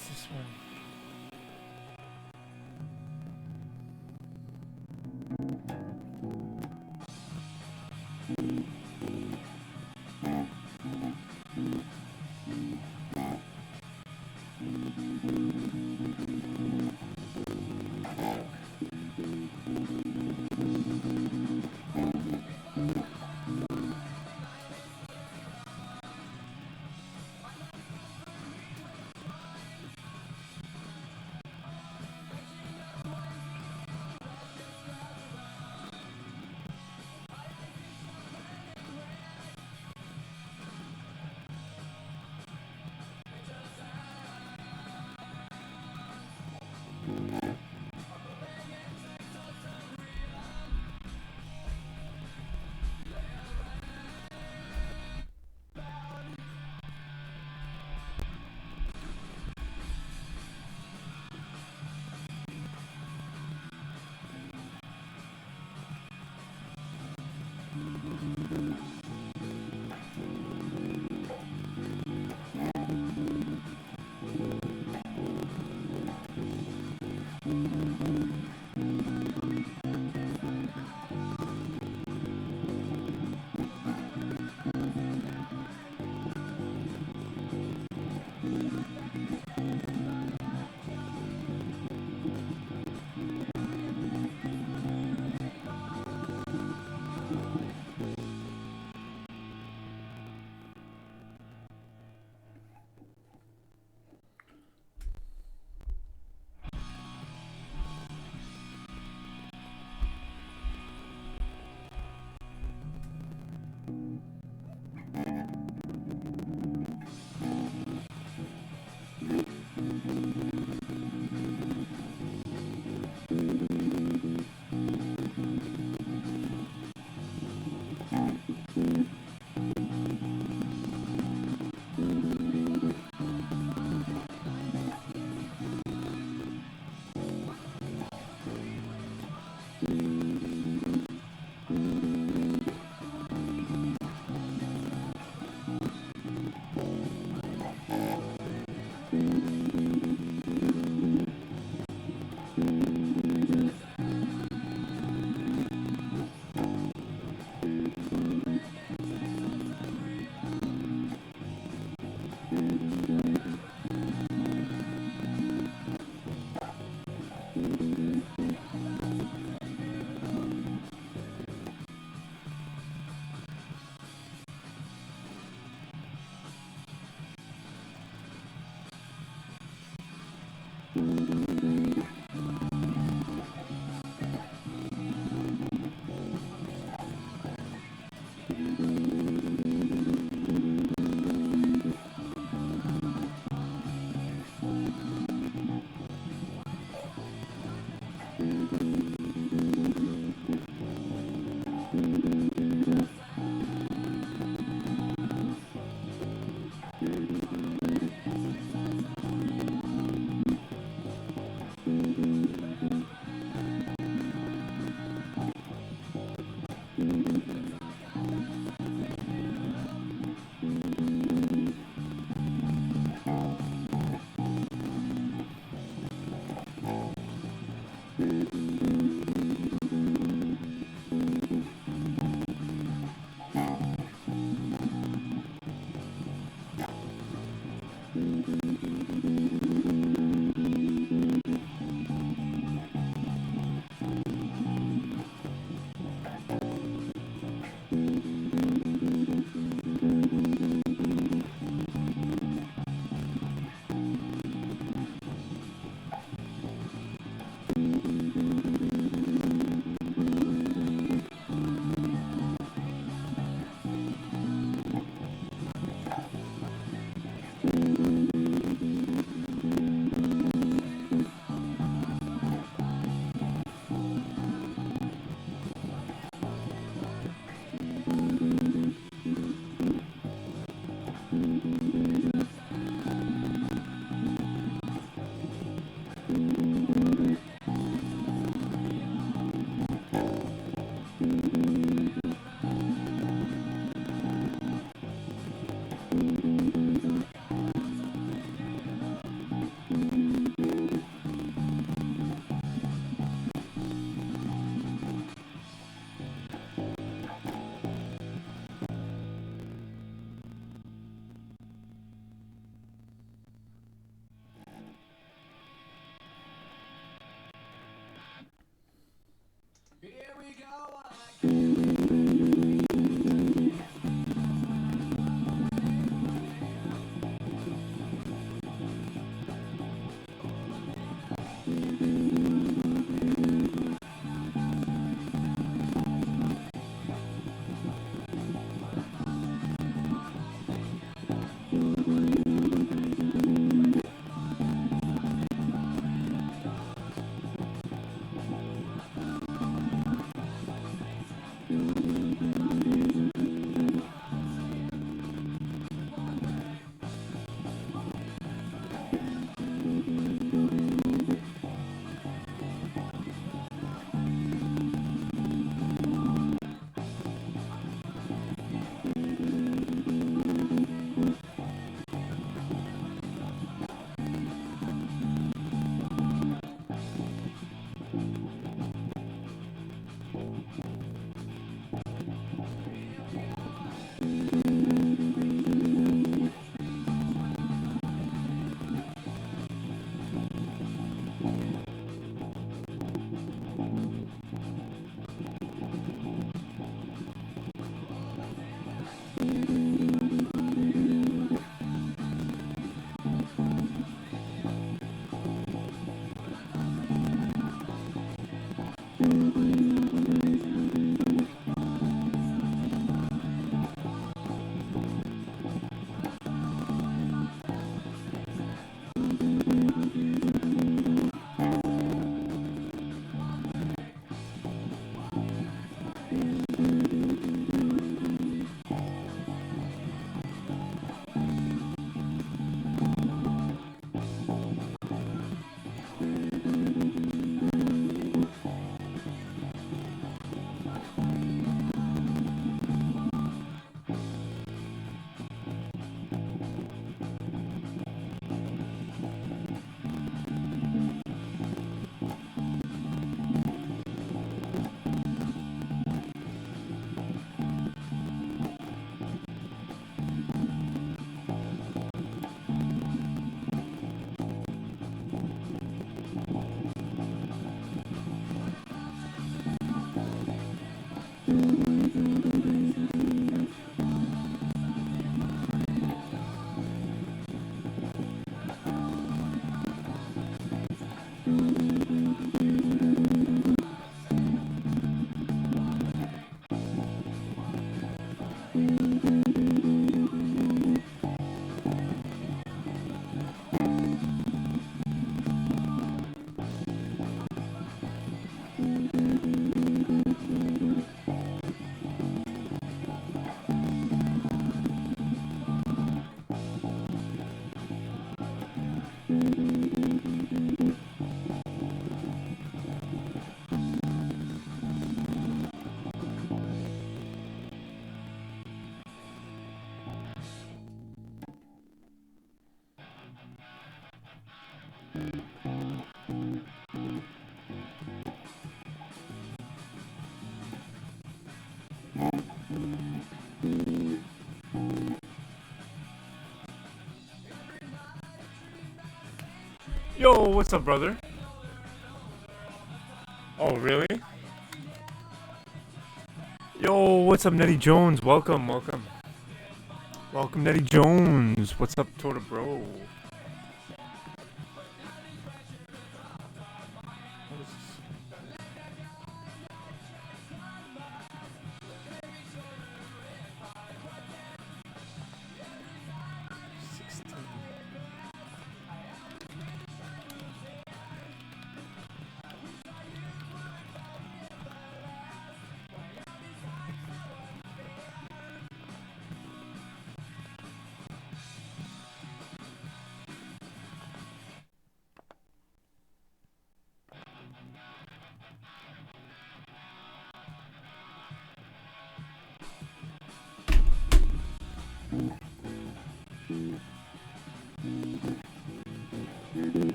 What's this one? Yo, what's up, brother? Oh, really? Yo, what's up, Nettie Jones? Welcome, welcome. Welcome, Nettie Jones. What's up, Tota Bro?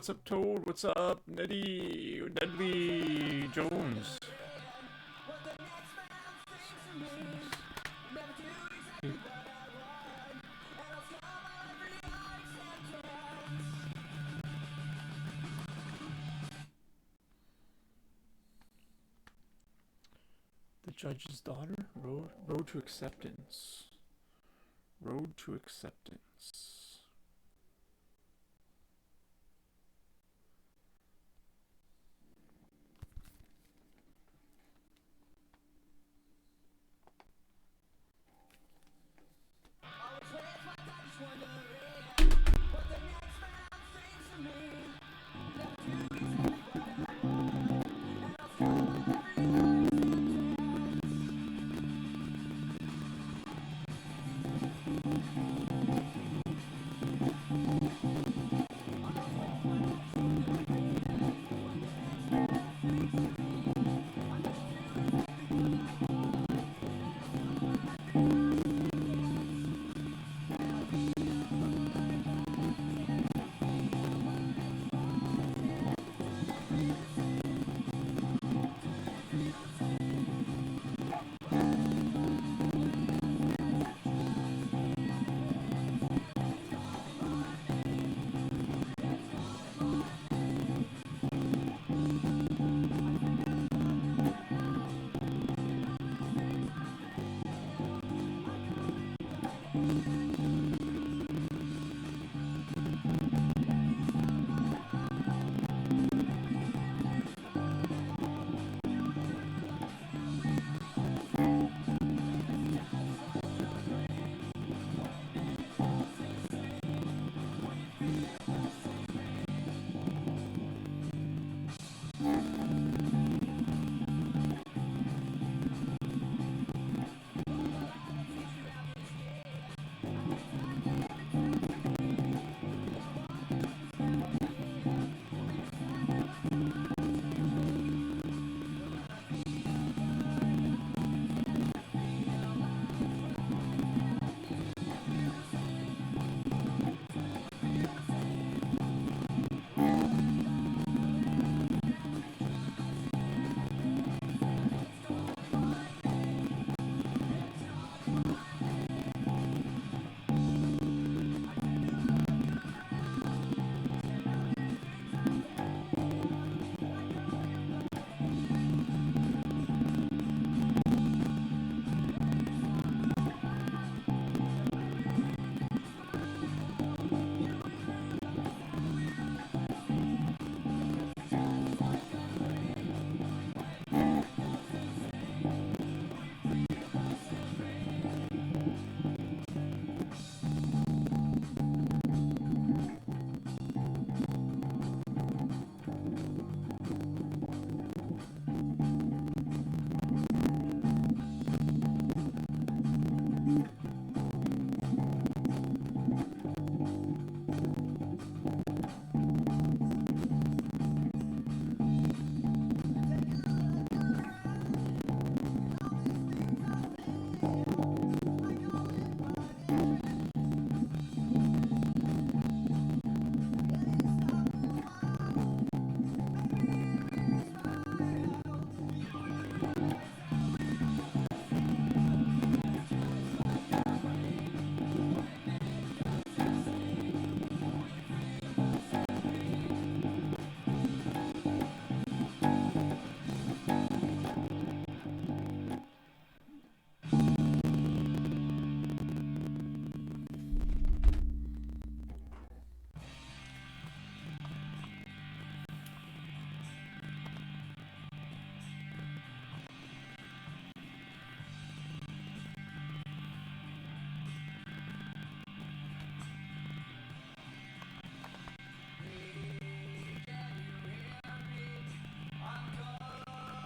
What's up, Toad? What's up, Nedley Jones? The judge's daughter? Road to acceptance. Road to acceptance.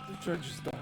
The judge's daughter.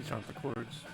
These aren't the chords.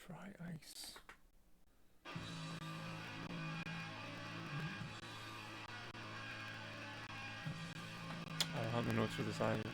Dry ice. I don't have the notes for this either.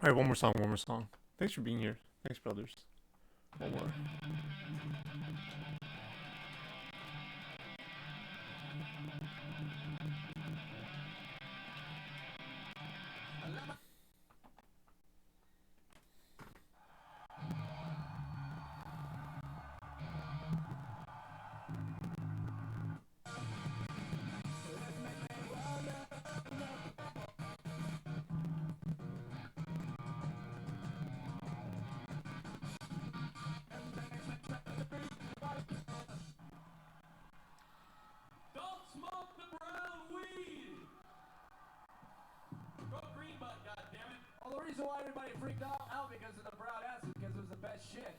Alright, one more song, one more song. Thanks for being here. Thanks, brothers. One more. Why everybody freaked out because of the brown acid, because it was the best shit.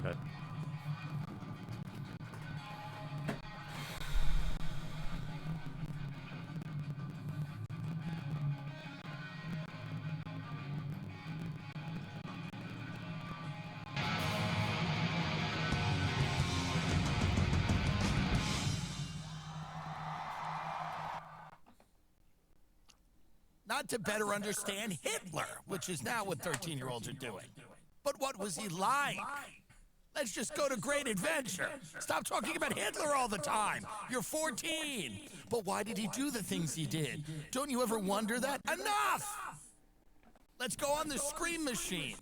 Okay. Not to better understand Hitler, which is now what 13-year-olds are doing. But what was he like? Let's just go to Great Adventure. Stop talking about Hitler all the time. You're 14. But why did he do the things he did? Don't you ever wonder that? Enough! Let's go on the Scream Machine.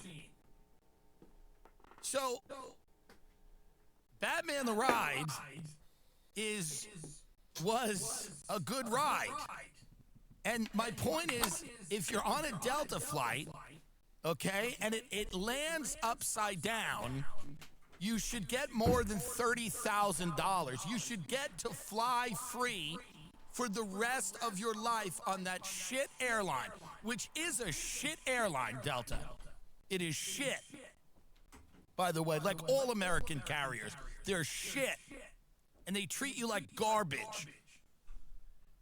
So, Batman the Ride was a good ride. And my point is, if you're on a Delta flight, okay, and it lands upside down, you should get more than $30,000. You should get to fly free for the rest of your life on that shit airline, which is a shit airline, Delta. It is shit. By the way, like all American carriers, they're shit. And they treat you like garbage.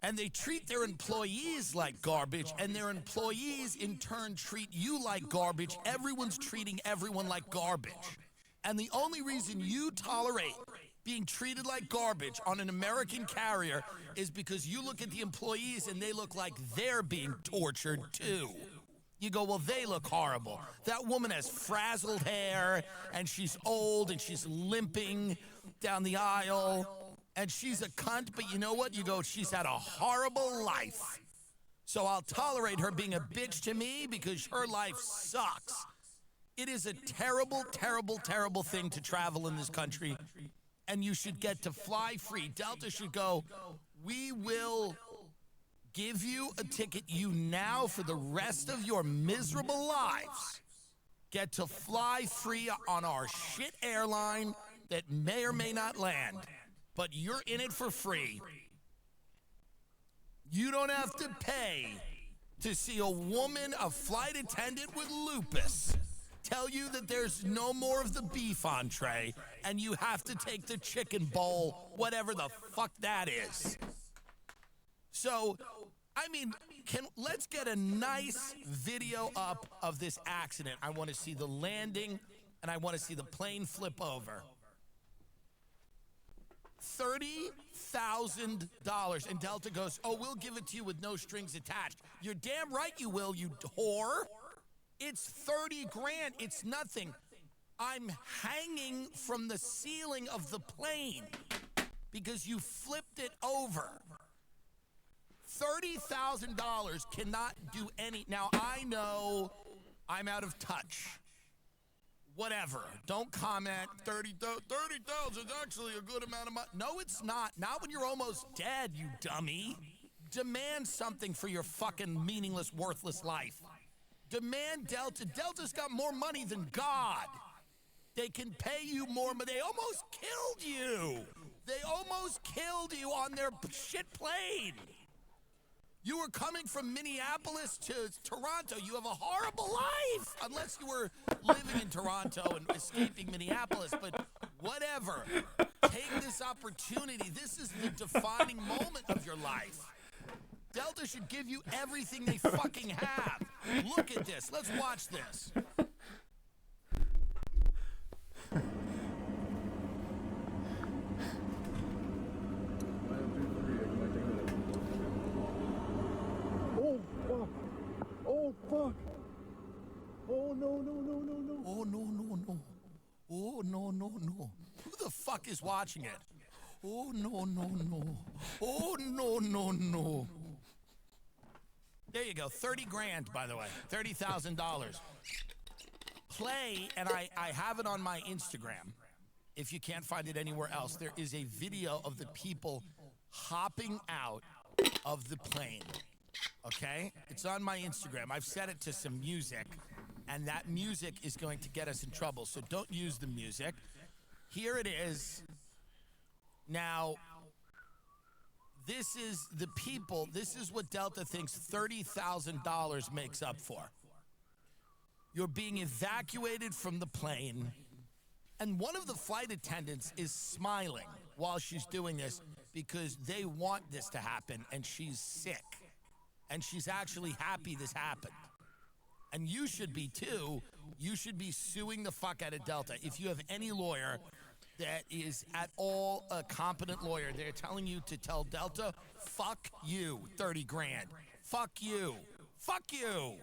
And they treat their employees like garbage, and their employees in turn treat you like garbage. Everyone's treating everyone like garbage. And the only reason you tolerate being treated like garbage on an American carrier is because you look at the employees and they look like they're being tortured too. You go, well, they look horrible. That woman has frazzled hair, and she's old, and she's limping down the aisle. And she's a cunt, but you know what? You go, she's had a horrible life. So I'll tolerate her being a bitch to me because her life sucks. It is a terrible, terrible, terrible thing to travel in this country. And you should get to fly free. Delta should go, we will give you a ticket you now for the rest of your miserable lives. Get to fly free on our shit airline that may or may not land. But you're in it for free. You don't have to pay to see a woman, a flight attendant with lupus, tell you that there's no more of the beef entree and you have to take the chicken bowl, whatever the fuck that is. So, I mean, let's get a nice video up of this accident. I want to see the landing and I want to see the plane flip over. $30,000. And Delta goes, oh, we'll give it to you with no strings attached. You're damn right you will, you whore. It's 30 grand. It's nothing. I'm hanging from the ceiling of the plane because you flipped it over. $30,000 cannot do any. Now, I know I'm out of touch. Whatever. Don't comment. 30,000 is actually a good amount of money. No, it's not. Not when you're almost dead, you dummy. Demand something for your fucking meaningless, worthless life. Demand Delta. Delta's got more money than God. They can pay you more, but they almost killed you. They almost killed you on their shit plane. You were coming from Minneapolis to Toronto. You have a horrible life, unless you were living in Toronto and escaping Minneapolis, but whatever. Take this opportunity. This is the defining moment of your life. Delta should give you everything they fucking have. Look at this. Let's watch this. Oh, fuck. Oh, no. Oh, no. Oh, no. Who the fuck is watching it? Oh, no. Oh, no. There you go. 30 grand, by the way. $30,000. Play, and I have it on my Instagram. If you can't find it anywhere else, there is a video of the people hopping out of the plane. Okay? It's on my Instagram. I've set it to some music, and that music is going to get us in trouble, so don't use the music. Here it is. Now, this is the people, this is what Delta thinks $30,000 makes up for. You're being evacuated from the plane, And one of the flight attendants is smiling while she's doing this because they want this to happen, and she's sick. And she's actually happy this happened. And you should be too. You should be suing the fuck out of Delta. If you have any lawyer that is at all a competent lawyer, they're telling you to tell Delta, fuck you, 30 grand. Fuck you. Fuck you.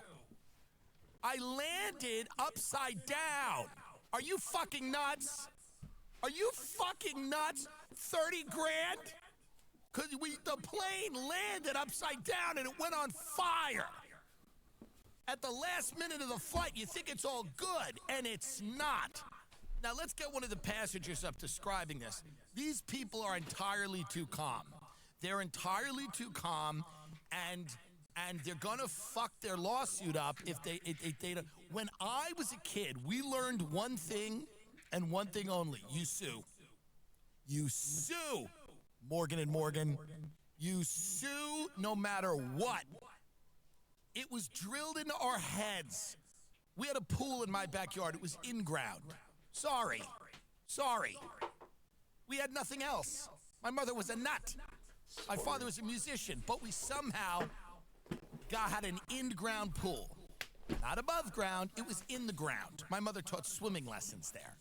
I landed upside down. Are you fucking nuts? Are you fucking nuts? 30 grand? Because the plane landed upside down and it went on fire. At the last minute of the flight, you think it's all good, and it's not. Now, let's get one of the passengers up describing this. These people are entirely too calm. They're entirely too calm, and they're gonna fuck their lawsuit up if they don't. When I was a kid, we learned one thing and one thing only. You sue. You sue, Morgan & Morgan. You sue no matter what. It was drilled into our heads. We had a pool in my backyard. It was in ground. Sorry. We had nothing else. My mother was a nut. My father was a musician, but we somehow had an in-ground pool. Not above ground, it was in the ground. My mother taught swimming lessons there.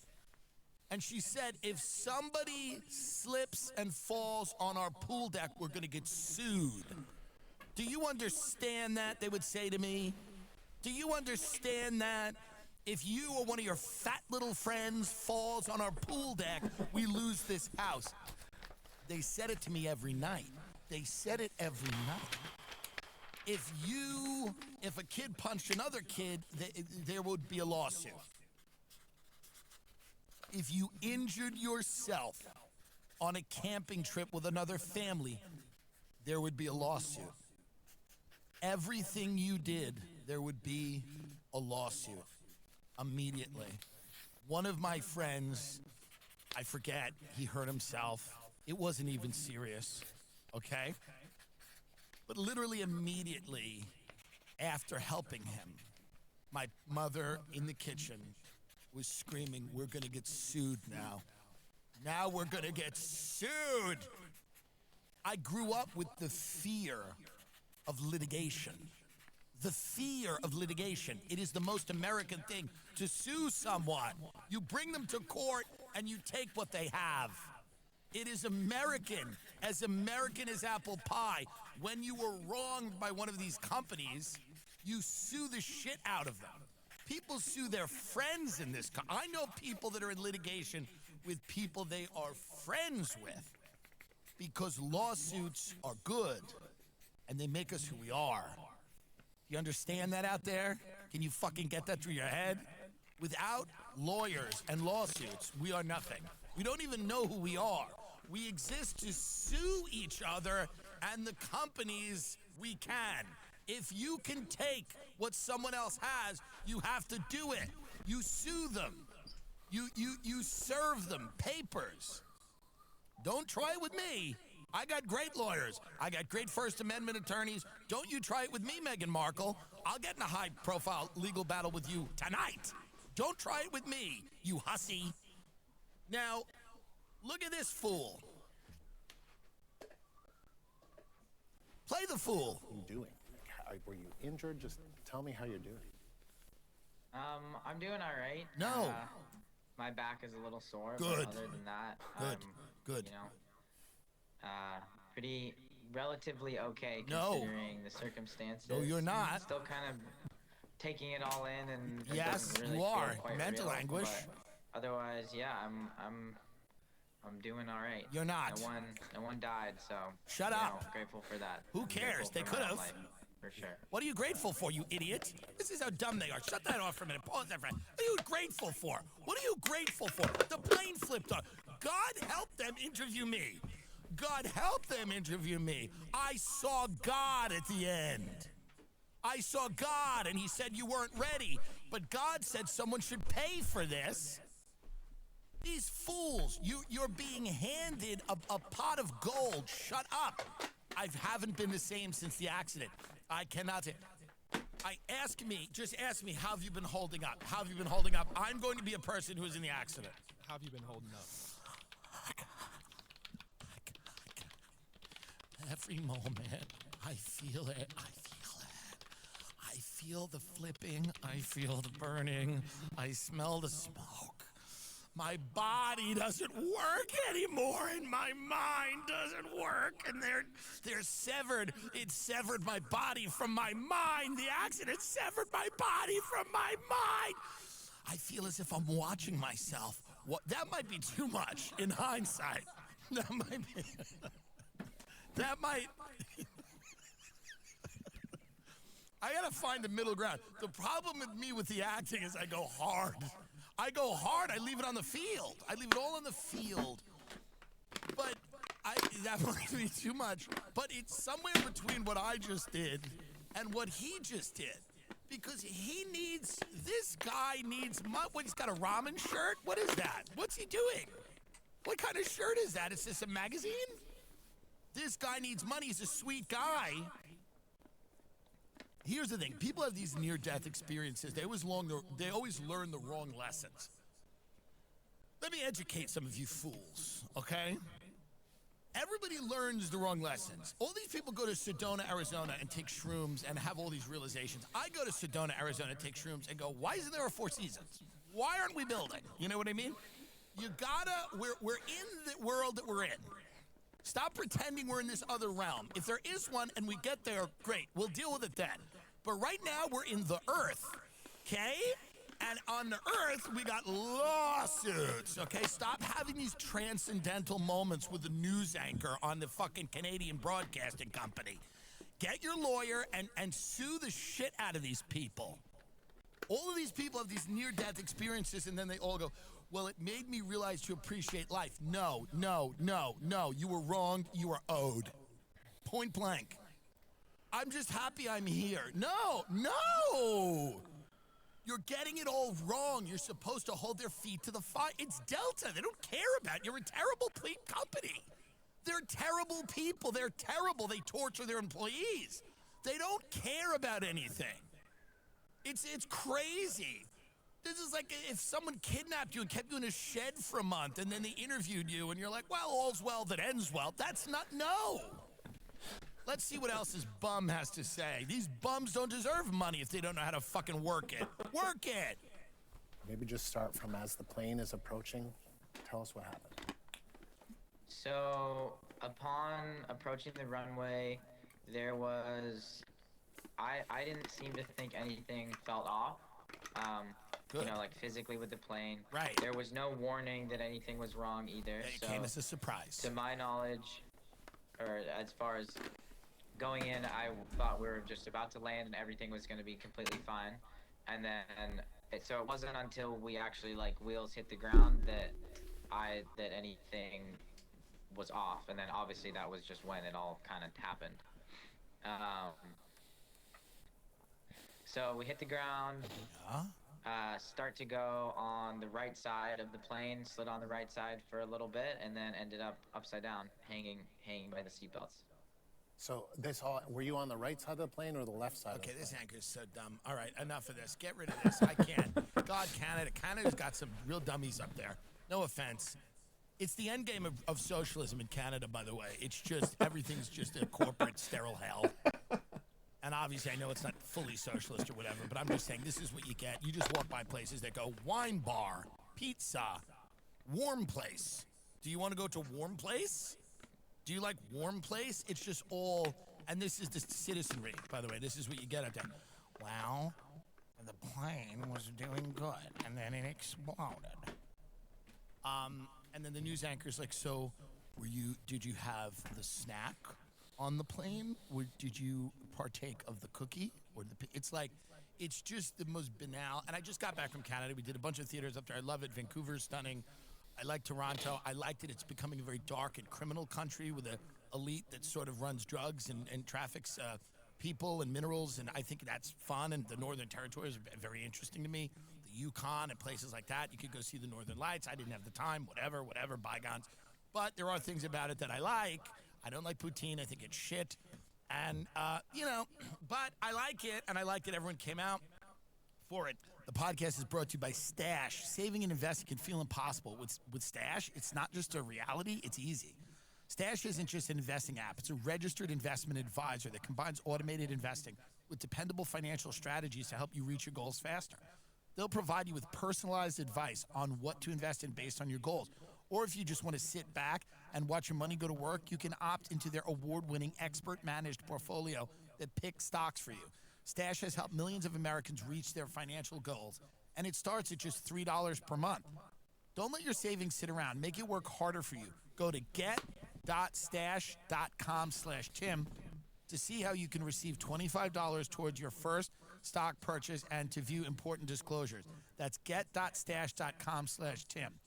And she said, if somebody slips and falls on our pool deck, we're gonna get sued. Do you understand that, they would say to me? Do you understand that? If you or one of your fat little friends falls on our pool deck, we lose this house. They said it to me every night. They said it every night. If a kid punched another kid, there would be a lawsuit. If you injured yourself on a camping trip with another family, there would be a lawsuit. Everything you did, there would be a lawsuit immediately. One of my friends, I forget, he hurt himself. It wasn't even serious, okay? But literally immediately after helping him, my mother in the kitchen was screaming, we're gonna get sued now. Now we're gonna get sued. I grew up with the fear of litigation. The fear of litigation. It is the most American thing to sue someone. You bring them to court and you take what they have. It is American as apple pie. When you were wronged by one of these companies, you sue the shit out of them. People sue their friends in this country. I know people that are in litigation with people they are friends with because lawsuits are good and they make us who we are. You understand that out there? Can you fucking get that through your head? Without lawyers and lawsuits, we are nothing. We don't even know who we are. We exist to sue each other and the companies we can. If you can take what someone else has, you have to do it. You sue them. You serve them papers. Don't try it with me. I got great lawyers. I got great First Amendment attorneys. Don't you try it with me, Meghan Markle. I'll get in a high-profile legal battle with you tonight. Don't try it with me, you hussy. Now, look at this fool. Play the fool. What are you doing? Were you injured? Just tell me how you're doing. I'm doing all right. No. My back is a little sore. Good. But other than that, Good. You know, pretty relatively okay No. considering the circumstances. No, you're not. Still kind of taking it all in, and it Yes, doesn't really you feel are. quite Mental real, anguish. but otherwise, yeah, I'm doing all right. You're not. No one died, so Shut you up. know, grateful for that. Who I'm cares? grateful They for could my have. life, for sure. What are you grateful for, you idiot? This is how dumb they are. Shut that off for a minute. Pause that for a minute. What are you grateful for? What are you grateful for? The plane flipped on. God help them interview me. God help them interview me. I saw God at the end. I saw God, and he said you weren't ready. But God said someone should pay for this. These fools, you're being handed a pot of gold. Shut up. I haven't been the same since the accident. I cannot say. Just ask me, how have you been holding up? How have you been holding up? I'm going to be a person who was in the accident. How have you been holding up? Every moment, I feel it. I feel the flipping. I feel the burning. I smell the smoke. My body doesn't work anymore, and my mind doesn't work, and they're severed. It severed my body from my mind. The accident severed my body from my mind. I feel as if I'm watching myself. That might be too much in hindsight. That might be. That might. I gotta find the middle ground. The problem with me with the acting is I go hard. I leave it on the field. I leave it all on the field. But that might be too much. But it's somewhere between what I just did and what he just did. Because this guy needs what, he's got a ramen shirt? What is that? What's he doing? What kind of shirt is that? Is this a magazine? This guy needs money. He's a sweet guy. Here's the thing. People have these near-death experiences. They always learn the wrong lessons. Let me educate some of you fools, okay? Everybody learns the wrong lessons. All these people go to Sedona, Arizona, and take shrooms and have all these realizations. I go to Sedona, Arizona, and take shrooms and go, why isn't there a Four Seasons? Why aren't we building? You know what I mean? We're in the world that we're in. Stop pretending we're in this other realm. If there is one and we get there, great. We'll deal with it then. But right now, we're in the earth, okay? And on the earth, we got lawsuits, okay? Stop having these transcendental moments with the news anchor on the fucking Canadian Broadcasting Company. Get your lawyer and sue the shit out of these people. All of these people have these near-death experiences, and then they all go, well, it made me realize to appreciate life. No. You were wrong. You are owed. Point blank. I'm just happy I'm here. No. You're getting it all wrong. You're supposed to hold their feet to the fire. It's Delta. They don't care about you. You're a terrible company. They're terrible people. They're terrible. They torture their employees. They don't care about anything. It's crazy. This is like if someone kidnapped you and kept you in a shed for a month and then they interviewed you and you're like, well, all's well that ends well. That's not, no. Let's see what else this bum has to say. These bums don't deserve money if they don't know how to fucking work it. Work it. Maybe just start from as the plane is approaching. Tell us what happened. So, upon approaching the runway, there was... I didn't seem to think anything felt off. Good. You know, like physically with the plane. Right. There was no warning that anything was wrong either. It came as a surprise. To my knowledge, or as far as going in, I thought we were just about to land and everything was going to be completely fine. And then, so it wasn't until we actually, like, wheels hit the ground that anything was off. And then obviously that was just when it all kind of happened. So we hit the ground, start to go on the right side of the plane, slid on the right side for a little bit, and then ended up upside down, hanging by the seatbelts. So were you on the right side of the plane or the left side? Okay, of the this plane? anchor's so dumb. All right, enough of this. Get rid of this. I can't. God, Canada. Canada's got some real dummies up there. No offense. It's the end game of socialism in Canada, by the way. It's just, everything's just a corporate sterile hell. And obviously, I know it's not fully socialist or whatever, but I'm just saying this is what you get. You just walk by places that go wine bar, pizza, warm place. Do you want to go to warm place? Do you like warm place? It's just all, and this is the citizenry, by the way. This is what you get up there. Well, the plane was doing good, and then it exploded. And then the news anchor's like, so did you have the snack on the plane? Did you partake of the cookie? It's just the most banal. And I just got back from Canada. We did a bunch of theaters up there. I love it. Vancouver's stunning. I like Toronto. I liked it. It's becoming a very dark and criminal country with an elite that sort of runs drugs and traffics people and minerals. And I think that's fun. And the Northern Territory is very interesting to me. The Yukon and places like that. You could go see the Northern Lights. I didn't have the time. Whatever, bygones. But there are things about it that I like. I don't like poutine. I think it's shit. And, but I like it, and I liked it. Everyone came out. for it. The podcast is brought to you by Stash. Saving and investing can feel impossible. With Stash, it's not just a reality, it's easy. Stash isn't just an investing app. It's a registered investment advisor that combines automated investing with dependable financial strategies to help you reach your goals faster. They'll provide you with personalized advice on what to invest in based on your goals. Or if you just want to sit back and watch your money go to work, you can opt into their award-winning expert-managed portfolio that picks stocks for you. Stash has helped millions of Americans reach their financial goals, and it starts at just $3 per month. Don't let your savings sit around. Make it work harder for you. Go to get.stash.com/Tim to see how you can receive $25 towards your first stock purchase and to view important disclosures. That's get.stash.com/Tim.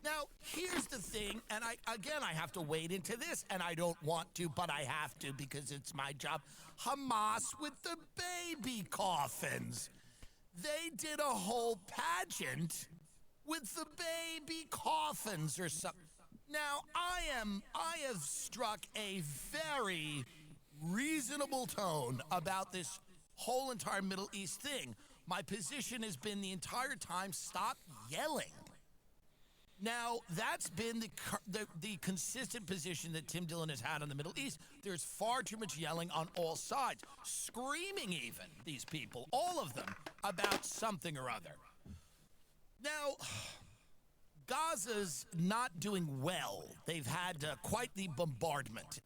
Now, here's the thing, and I have to wade into this, and I don't want to, but I have to because it's my job. Hamas with the baby coffins. They did a whole pageant with the baby coffins or something. Now, I have struck a very reasonable tone about this whole entire Middle East thing. My position has been the entire time, stop yelling. Now, that's been the consistent position that Tim Dillon has had on the Middle East. There's far too much yelling on all sides, screaming even, these people, all of them, about something or other. Now, Gaza's not doing well. They've had quite the bombardment,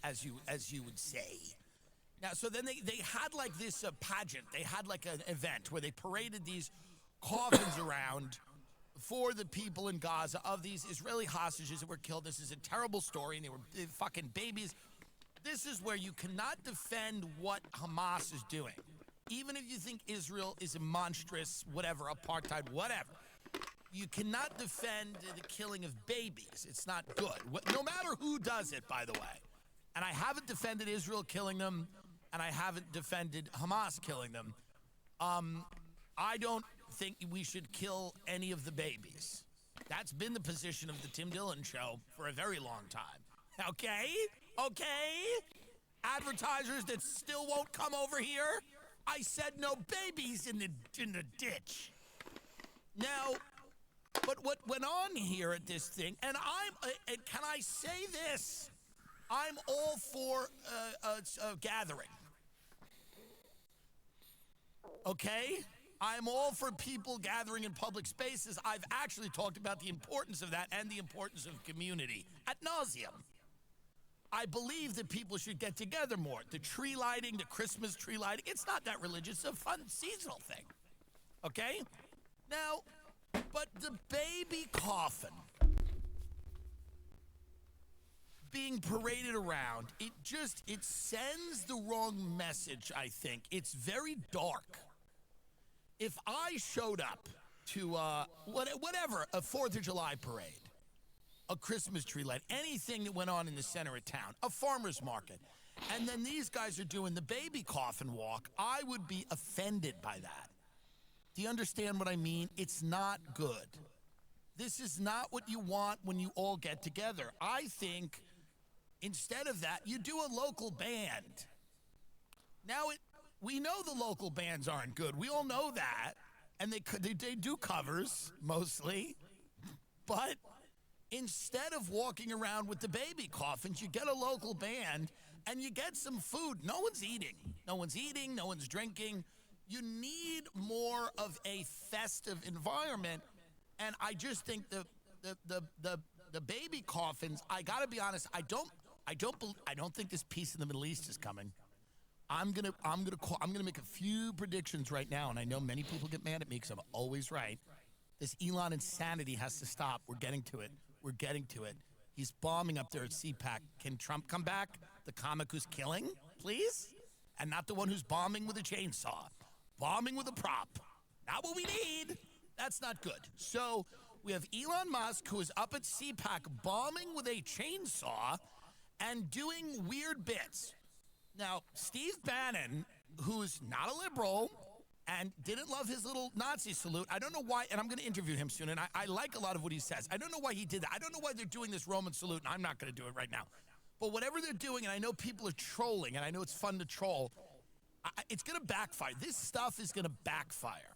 as you would say. Now, so then they had like this pageant. They had like an event where they paraded these coffins around for the people in Gaza of these Israeli hostages that were killed. This is a terrible story, and they were fucking babies. This is where you cannot defend what Hamas is doing. Even if you think Israel is a monstrous, whatever, apartheid, whatever. You cannot defend the killing of babies. It's not good. No matter who does it, by the way. And I haven't defended Israel killing them, and I haven't defended Hamas killing them. I don't think we should kill any of the babies. That's been the position of the Tim Dillon Show for a very long time. Okay? Advertisers that still won't come over here? I said no babies in the ditch. Now, but what went on here at this thing, and can I say this? I'm all for a gathering. Okay? I'm all for people gathering in public spaces. I've actually talked about the importance of that and the importance of community ad nauseum. I believe that people should get together more. The tree lighting, the Christmas tree lighting, it's not that religious. It's a fun seasonal thing. Okay? Now, but the baby coffin being paraded around, it sends the wrong message, I think. It's very dark. If I showed up to whatever, a 4th of July parade, a Christmas tree light, anything that went on in the center of town, a farmer's market, and then these guys are doing the baby coffin walk, I would be offended by that. Do you understand what I mean? It's not good. This is not what you want when you all get together. I think instead of that, you do a local band. Now, we know the local bands aren't good. We all know that. And they do covers, mostly. But instead of walking around with the baby coffins, you get a local band and you get some food. No one's eating. No one's drinking. You need more of a festive environment. And I just think the baby coffins, I gotta be honest, I don't think this peace in the Middle East is coming. I'm gonna make a few predictions right now, and I know many people get mad at me because I'm always right. This Elon insanity has to stop. We're getting to it. He's bombing up there at CPAC. Can Trump come back? The comic who's killing, please? And not the one who's bombing with a chainsaw. Bombing with a prop. Not what we need. That's not good. So we have Elon Musk, who is up at CPAC bombing with a chainsaw and doing weird bits. Now, Steve Bannon, who's not a liberal and didn't love his little Nazi salute, I don't know why, and I'm going to interview him soon, and I like a lot of what he says. I don't know why he did that. I don't know why they're doing this Roman salute, and I'm not going to do it right now. But whatever they're doing, and I know people are trolling, and I know it's fun to troll, it's going to backfire. This stuff is going to backfire.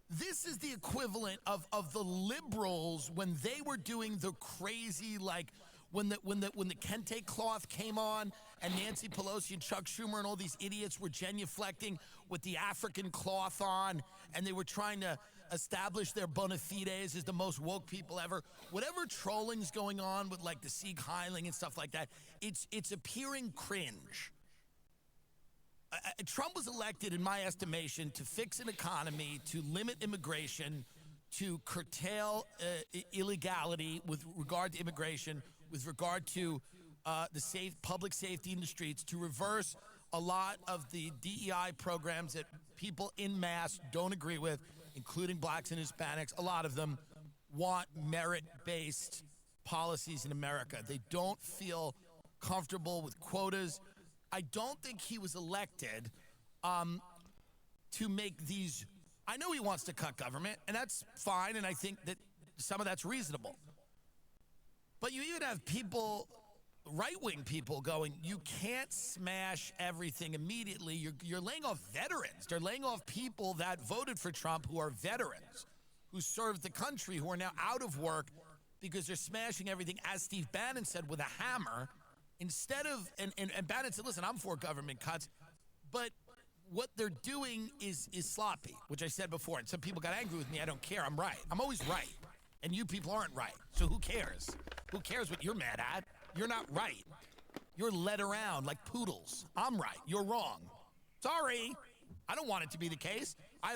This is the equivalent of the liberals when they were doing the crazy, like when the kente cloth came on and Nancy Pelosi and Chuck Schumer and all these idiots were genuflecting with the African cloth on, and they were trying to establish their bona fides as the most woke people ever. Whatever trolling's going on with like the Sieg Heiling and stuff like that, it's appearing cringe. Trump was elected, in my estimation, to fix an economy, to limit immigration, to curtail illegality with regard to immigration, with regard to the public safety in the streets, to reverse a lot of the DEI programs that people en masse don't agree with, including blacks and Hispanics. A lot of them want merit-based policies in America. They don't feel comfortable with quotas. I don't think he was elected to make these. I know he wants to cut government, and that's fine, and I think that some of that's reasonable. But you even have people, right-wing people, going, you can't smash everything immediately. You're laying off veterans. They're laying off people that voted for Trump who are veterans, who served the country, who are now out of work because they're smashing everything, as Steve Bannon said, with a hammer. Instead of, and Bannon said, listen, I'm for government cuts, but what they're doing is sloppy, which I said before, and some people got angry with me. I don't care. I'm right. I'm always right, and you people aren't right, so who cares? Who cares what you're mad at? You're not right. You're led around like poodles. I'm right. You're wrong. Sorry. I don't want it to be the case.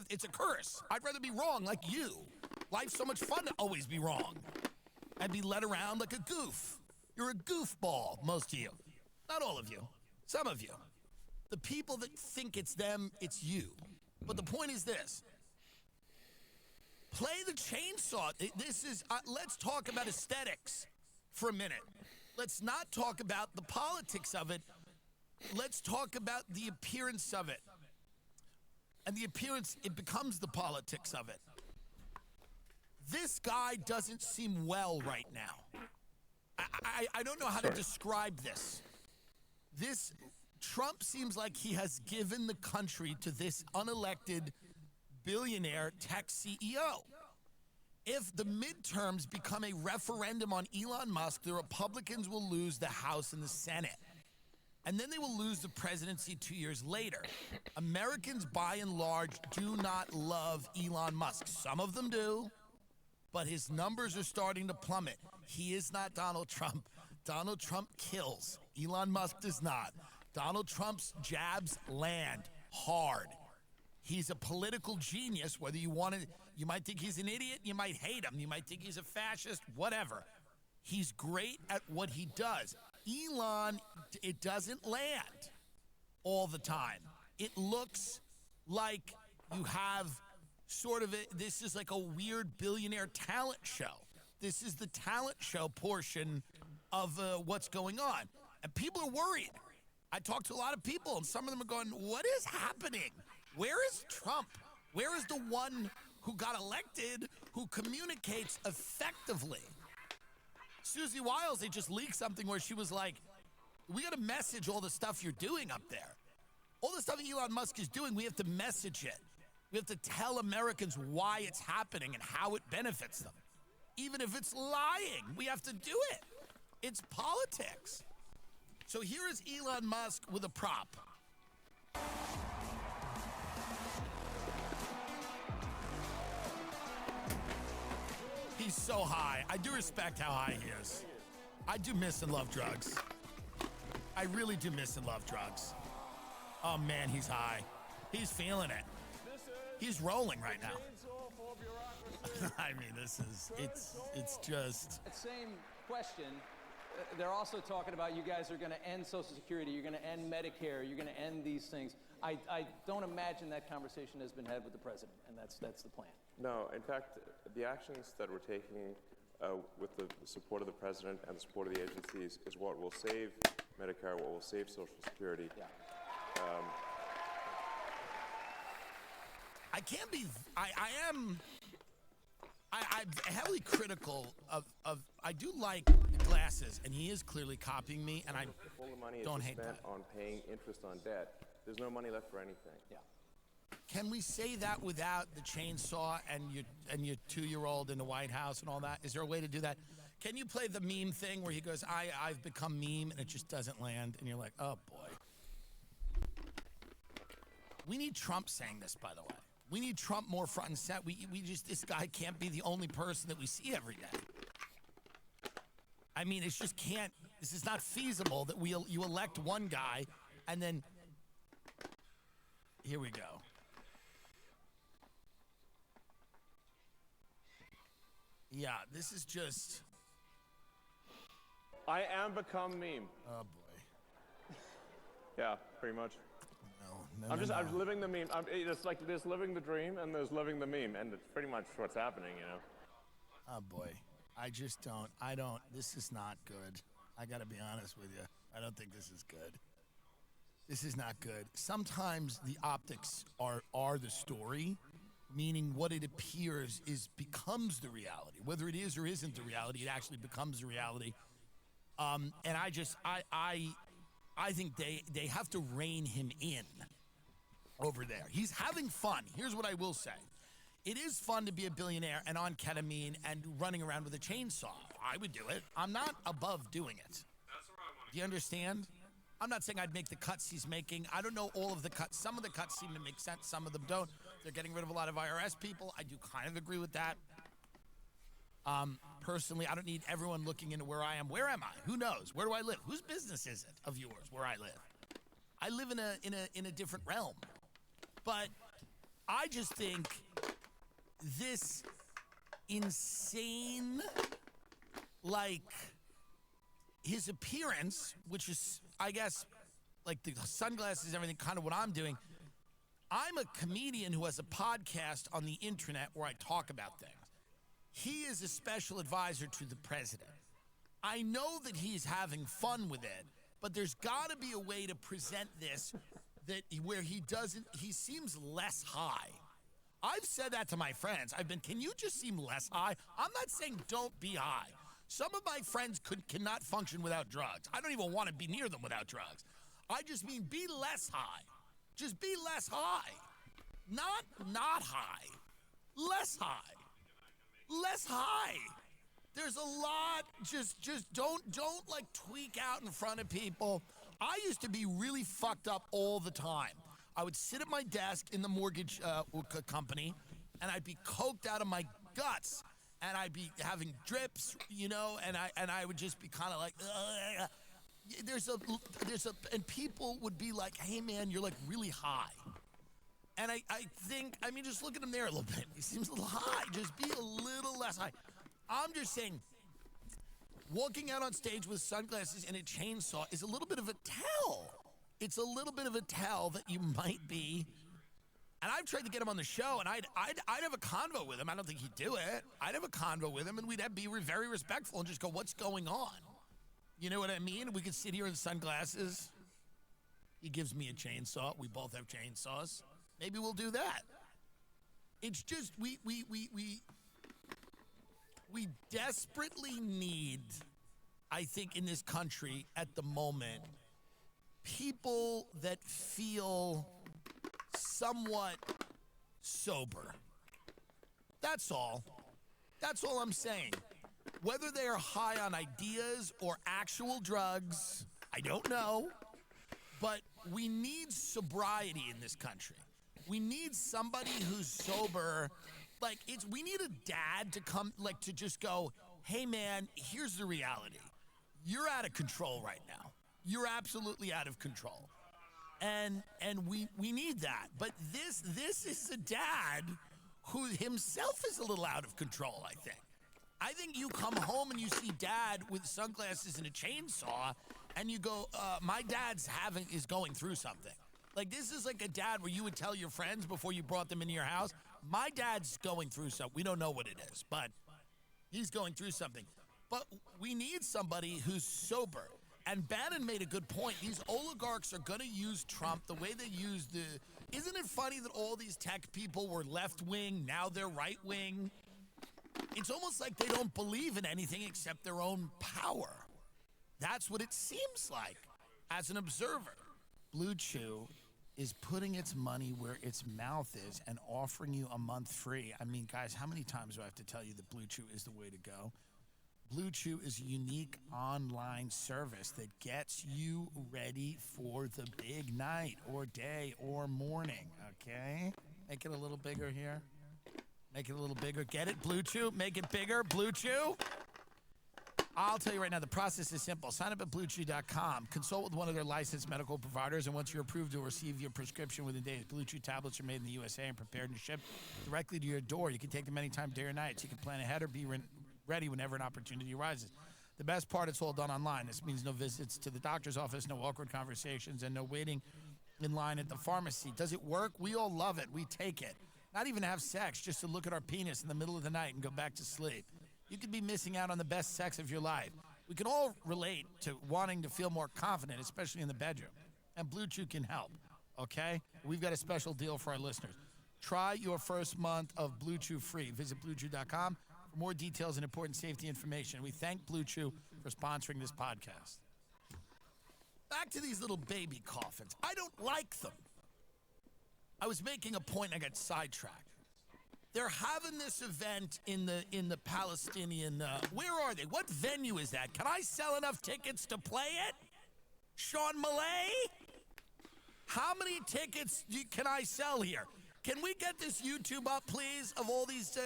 It's a curse. I'd rather be wrong like you. Life's so much fun to always be wrong and be led around like a goof. You're a goofball, most of you. Not all of you. Some of you. The people that think it's them, it's you. But the point is this. Play the chainsaw. Let's talk about aesthetics for a minute. Let's not talk about the politics of it. Let's talk about the appearance of it. And the appearance, it becomes the politics of it. This guy doesn't seem well right now. I don't know how to describe this. Trump seems like he has given the country to this unelected billionaire tech CEO. If the midterms become a referendum on Elon Musk, the Republicans will lose the House and the Senate. And then they will lose the presidency 2 years later. Americans, by and large, do not love Elon Musk. Some of them do, but his numbers are starting to plummet. He is not Donald Trump. Donald Trump kills. Elon Musk does not. Donald Trump's jabs land hard. He's a political genius, whether you might think he's an idiot, you might hate him, you might think he's a fascist, whatever. He's great at what he does. Elon, it doesn't land all the time. It looks like you have this is like a weird billionaire talent show. This is the talent show portion of what's going on. And people are worried. I talked to a lot of people, and some of them are going, what is happening? Where is Trump? Where is the one who got elected, who communicates effectively? Susie Wiles, they just leaked something where she was like, we got to message all the stuff you're doing up there. All the stuff that Elon Musk is doing, we have to message it. We have to tell Americans why it's happening and how it benefits them. Even if it's lying, we have to do it. It's politics. So here is Elon Musk with a prop. He's so high. I do respect how high he is. I do miss and love drugs. I really do miss and love drugs. Oh man, he's high. He's feeling it. He's rolling right now. I mean, it's just. That same question, they're also talking about you guys are going to end Social Security, you're going to end Medicare, you're going to end these things. I don't imagine that conversation has been had with the president, and that's the plan. No, in fact, the actions that we're taking with the support of the president and the support of the agencies is what will save Medicare, what will save Social Security. Yeah. I'm heavily critical of I do like the glass glasses, and he is clearly copying me, and I If all the money don't is hate spent that. on paying interest on debt, there's no money left for anything. Yeah. Can we say that without the chainsaw and your 2-year-old in the White House and all that? Is there a way to do that? Can you play the meme thing where he goes, I've become meme, and it just doesn't land, and you're like, oh boy. We need Trump saying this, by the way. We need Trump more front and center. This guy can't be the only person that we see every day. I mean, it just can't, this is not feasible that you elect one guy and then, here we go. Yeah, this is just, I am become meme. oh boy. Yeah, pretty much. No, I'm living the meme. It's like there's living the dream and there's living the meme, and it's pretty much what's happening, you know. Oh boy, this is not good. I gotta be honest with you. I don't think this is good. This is not good. Sometimes the optics are the story, meaning what it appears becomes the reality. Whether it is or isn't the reality, it actually becomes the reality. And I think they have to rein him in over there. He's having fun. Here's what I will say. It is fun to be a billionaire and on ketamine and running around with a chainsaw. I would do it. I'm not above doing it. Do you understand? I'm not saying I'd make the cuts he's making. I don't know all of the cuts. Some of the cuts seem to make sense. Some of them don't. They're getting rid of a lot of IRS people. I do kind of agree with that. Personally, I don't need everyone looking into where I am. Where am I? Who knows? Where do I live? Whose business is it of yours where I live? I live in a different realm. But I just think this insane, like, his appearance, which is, I guess, like the sunglasses and everything, kind of what I'm doing. I'm a comedian who has a podcast on the internet where I talk about things. He is a special advisor to the president. I know that he's having fun with it, but there's got to be a way to present this where he seems less high. I've said that to my friends. Can you just seem less high? I'm not saying don't be high. Some of my friends cannot function without drugs. I don't even want to be near them without drugs. I just mean be less high. Just be less high. Not high. Less high. Less high. There's a lot. Just don't like tweak out in front of people. I used to be really fucked up all the time. I would sit at my desk in the mortgage company, and I'd be coked out of my guts, and I'd be having drips, you know, and I would just be kind of like, and people would be like, hey man, you're like really high. And I think, just look at him there a little bit. He seems a little high. Just be a little less high. I'm just saying, walking out on stage with sunglasses and a chainsaw is a little bit of a tell. It's a little bit of a tell that you might be. And I've tried to get him on the show, and I'd have a convo with him. I don't think he'd do it. I'd have a convo with him, and we'd be very respectful and just go, what's going on? You know what I mean? We could sit here in sunglasses. He gives me a chainsaw. We both have chainsaws. Maybe we'll do that. It's just we desperately need, I think, in this country at the moment, people that feel somewhat sober. That's all. That's all I'm saying. Whether they are high on ideas or actual drugs, I don't know. But we need sobriety in this country. We need somebody who's sober. Like, we need a dad to come, like, to just go, hey man, here's the reality. You're out of control right now. You're absolutely out of control. And we need that. But this is a dad who himself is a little out of control, I think. I think you come home and you see dad with sunglasses and a chainsaw, and you go, my dad's is going through something. Like, this is like a dad where you would tell your friends before you brought them into your house, my dad's going through something. We don't know what it is, but he's going through something. But we need somebody who's sober. And Bannon made a good point. These oligarchs are going to use Trump the way they use Isn't it funny that all these tech people were left-wing, now they're right-wing? It's almost like they don't believe in anything except their own power. That's what it seems like as an observer. Blue Chew is putting its money where its mouth is and offering you a month free. I mean, guys, how many times do I have to tell you that Blue Chew is the way to go? Blue Chew is a unique online service that gets you ready for the big night or day or morning, okay? Make it a little bigger here. Make it a little bigger. Get it, Blue Chew? Make it bigger, Blue Chew? I'll tell you right now, the process is simple. Sign up at BlueChew.com. Consult with one of their licensed medical providers, and once you're approved, you'll receive your prescription within days. Blue Chew tablets are made in the USA and prepared and shipped directly to your door. You can take them anytime, day or night. So you can plan ahead or be ready whenever an opportunity arises. The best part, it's all done online. This means no visits to the doctor's office, no awkward conversations, and no waiting in line at the pharmacy. Does it work? We all love it. We take it. Not even to have sex, just to look at our penis in the middle of the night and go back to sleep. You could be missing out on the best sex of your life. We can all relate to wanting to feel more confident, especially in the bedroom. And Blue Chew can help, okay? We've got a special deal for our listeners. Try your first month of Blue Chew free. Visit BlueChew.com for more details and important safety information. We thank Blue Chew for sponsoring this podcast. Back to these little baby coffins. I don't like them. I was making a point and I got sidetracked. They're having this event in the Palestinian, where are they? What venue is that? Can I sell enough tickets to play it? Sean Malay? How many tickets can I sell here? Can we get this YouTube up, please, of all these,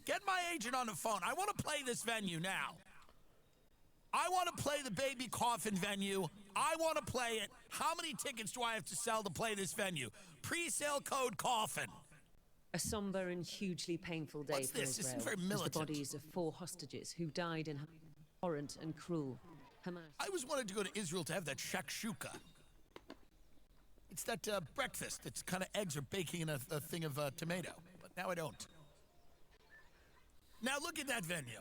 get my agent on the phone. I want to play this venue now. I want to play the baby coffin venue. I want to play it. How many tickets do I have to sell to play this venue? Pre-sale code coffin. A somber and hugely painful day What's for this? This Israel. is very as the militant. bodies of 4 hostages who died in horrent and cruel Hamas. I always wanted to go to Israel to have that shakshuka. It's that breakfast. It's kind of eggs are baking in a thing of tomato. But now I don't. Now look at that venue.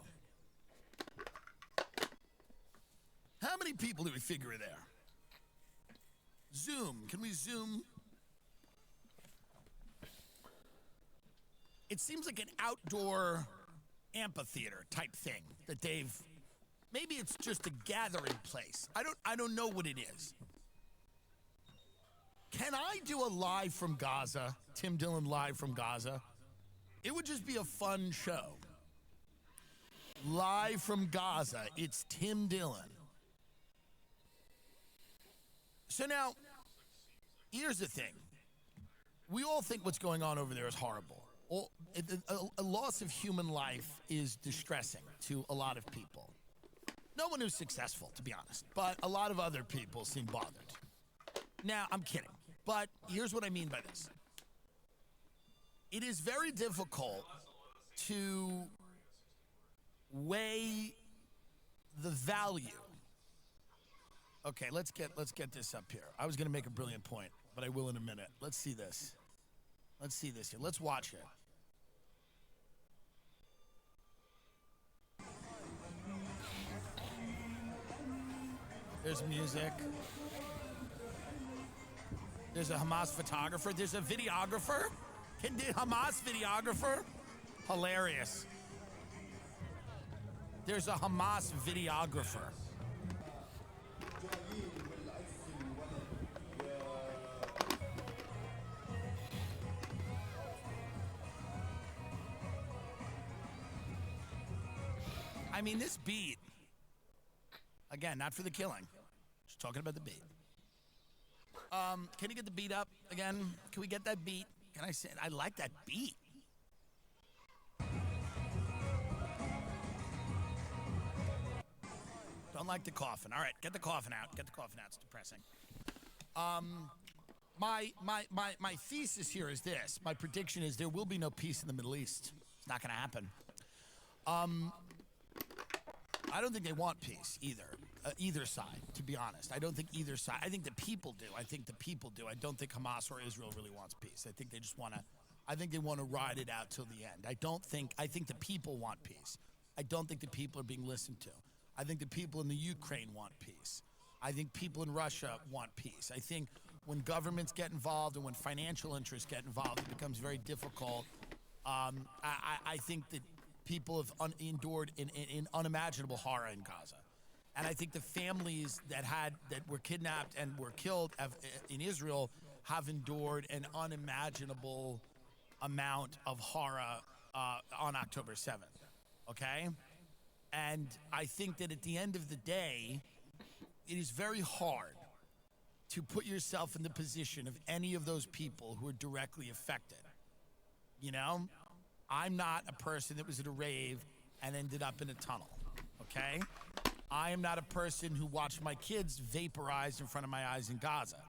How many people do we figure are there? Zoom. Can we zoom? It seems like an outdoor amphitheater type thing that they've, maybe it's just a gathering place. I don't know what it is. Can I do a live from Gaza? Tim Dillon live from Gaza? It would just be a fun show. Live from Gaza, it's Tim Dillon. So now, here's the thing. We all think what's going on over there is horrible. A loss of human life is distressing to a lot of people. No one who's successful, to be honest, but a lot of other people seem bothered. Now, I'm kidding, but here's what I mean by this. It is very difficult to weigh the value. Okay, let's get this up here. I was going to make a brilliant point, but I will in a minute. Let's see this. Let's see this here. Let's watch it. There's music. There's a Hamas photographer. There's a videographer. Hamas videographer? Hilarious. There's a Hamas videographer. I mean, this beat, again, not for the killing, just talking about the beat. Can you get the beat up again? Can we get that beat? Can I say, I like that beat. Don't like the coffin. All right, get the coffin out. Get the coffin out. It's depressing. My thesis here is this. My prediction is there will be no peace in the Middle East. It's not going to happen. I don't think they want peace either side, to be honest. I don't think either side. I think the people do. I don't think Hamas or Israel really wants peace. I think they just want to, I think they want to ride it out till the end. I think the people want peace. I don't think the people are being listened to. I think the people in the Ukraine want peace. I think people in Russia want peace. I think when governments get involved and when financial interests get involved, it becomes very difficult. I think that people have endured in unimaginable horror in Gaza. And I think the families that were kidnapped and were killed in Israel have endured an unimaginable amount of horror on October 7th, okay? And I think that at the end of the day, it is very hard to put yourself in the position of any of those people who are directly affected. You know? I'm not a person that was at a rave and ended up in a tunnel, okay? I am not a person who watched my kids vaporized in front of my eyes in Gaza.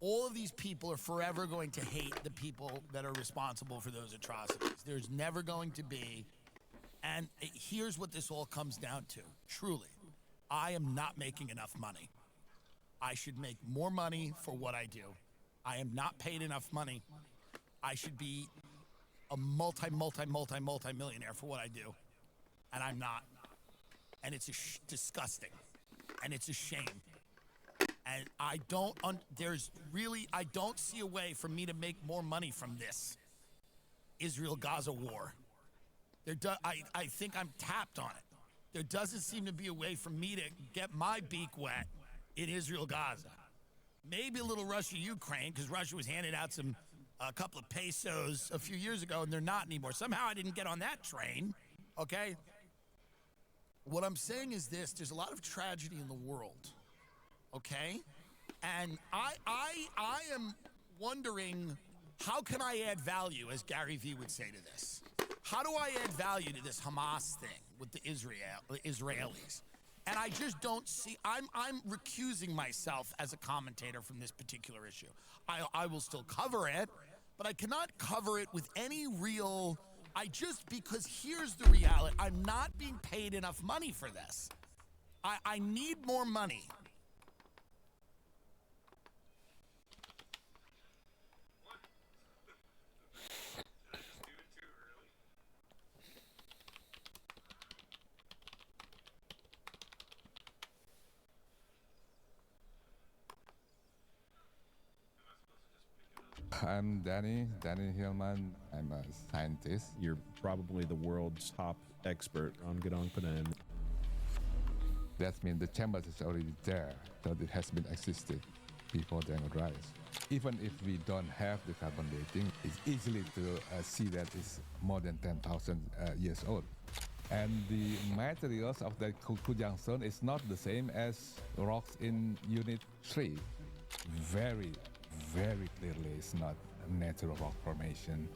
All of these people are forever going to hate the people that are responsible for those atrocities. There's never going to be, and here's what this all comes down to, truly. I am not making enough money. I should make more money for what I do. I am not paid enough money. I should be a multi-millionaire for what I do. And I'm not. And it's disgusting. And it's a shame. And I don't see a way for me to make more money from this Israel-Gaza war. I think I'm tapped on it. There doesn't seem to be a way for me to get my beak wet in Israel-Gaza. Maybe a little Russia-Ukraine, because Russia was handing out a couple of pesos a few years ago, and they're not anymore. Somehow I didn't get on that train, okay? What I'm saying is this: there's a lot of tragedy in the world, okay? And I am wondering, how can I add value, as Gary Vee would say to this? How do I add value to this Hamas thing with the Israelis? And I just don't see, I'm recusing myself as a commentator from this particular issue. I will still cover it, but I cannot cover it with any real, because here's the reality. I'm not being paid enough money for this. I need more money. I'm Danny Hillman. I'm a scientist. You're probably the world's top expert on Gedong Padan. That means the chambers is already there, so it has been existed before the rise. Even if we don't have the carbon dating, it's easily to see that it's more than 10,000 years old. And the materials of the Kujang Stone is not the same as rocks in Unit 3. Very clearly it's not a natural rock formation.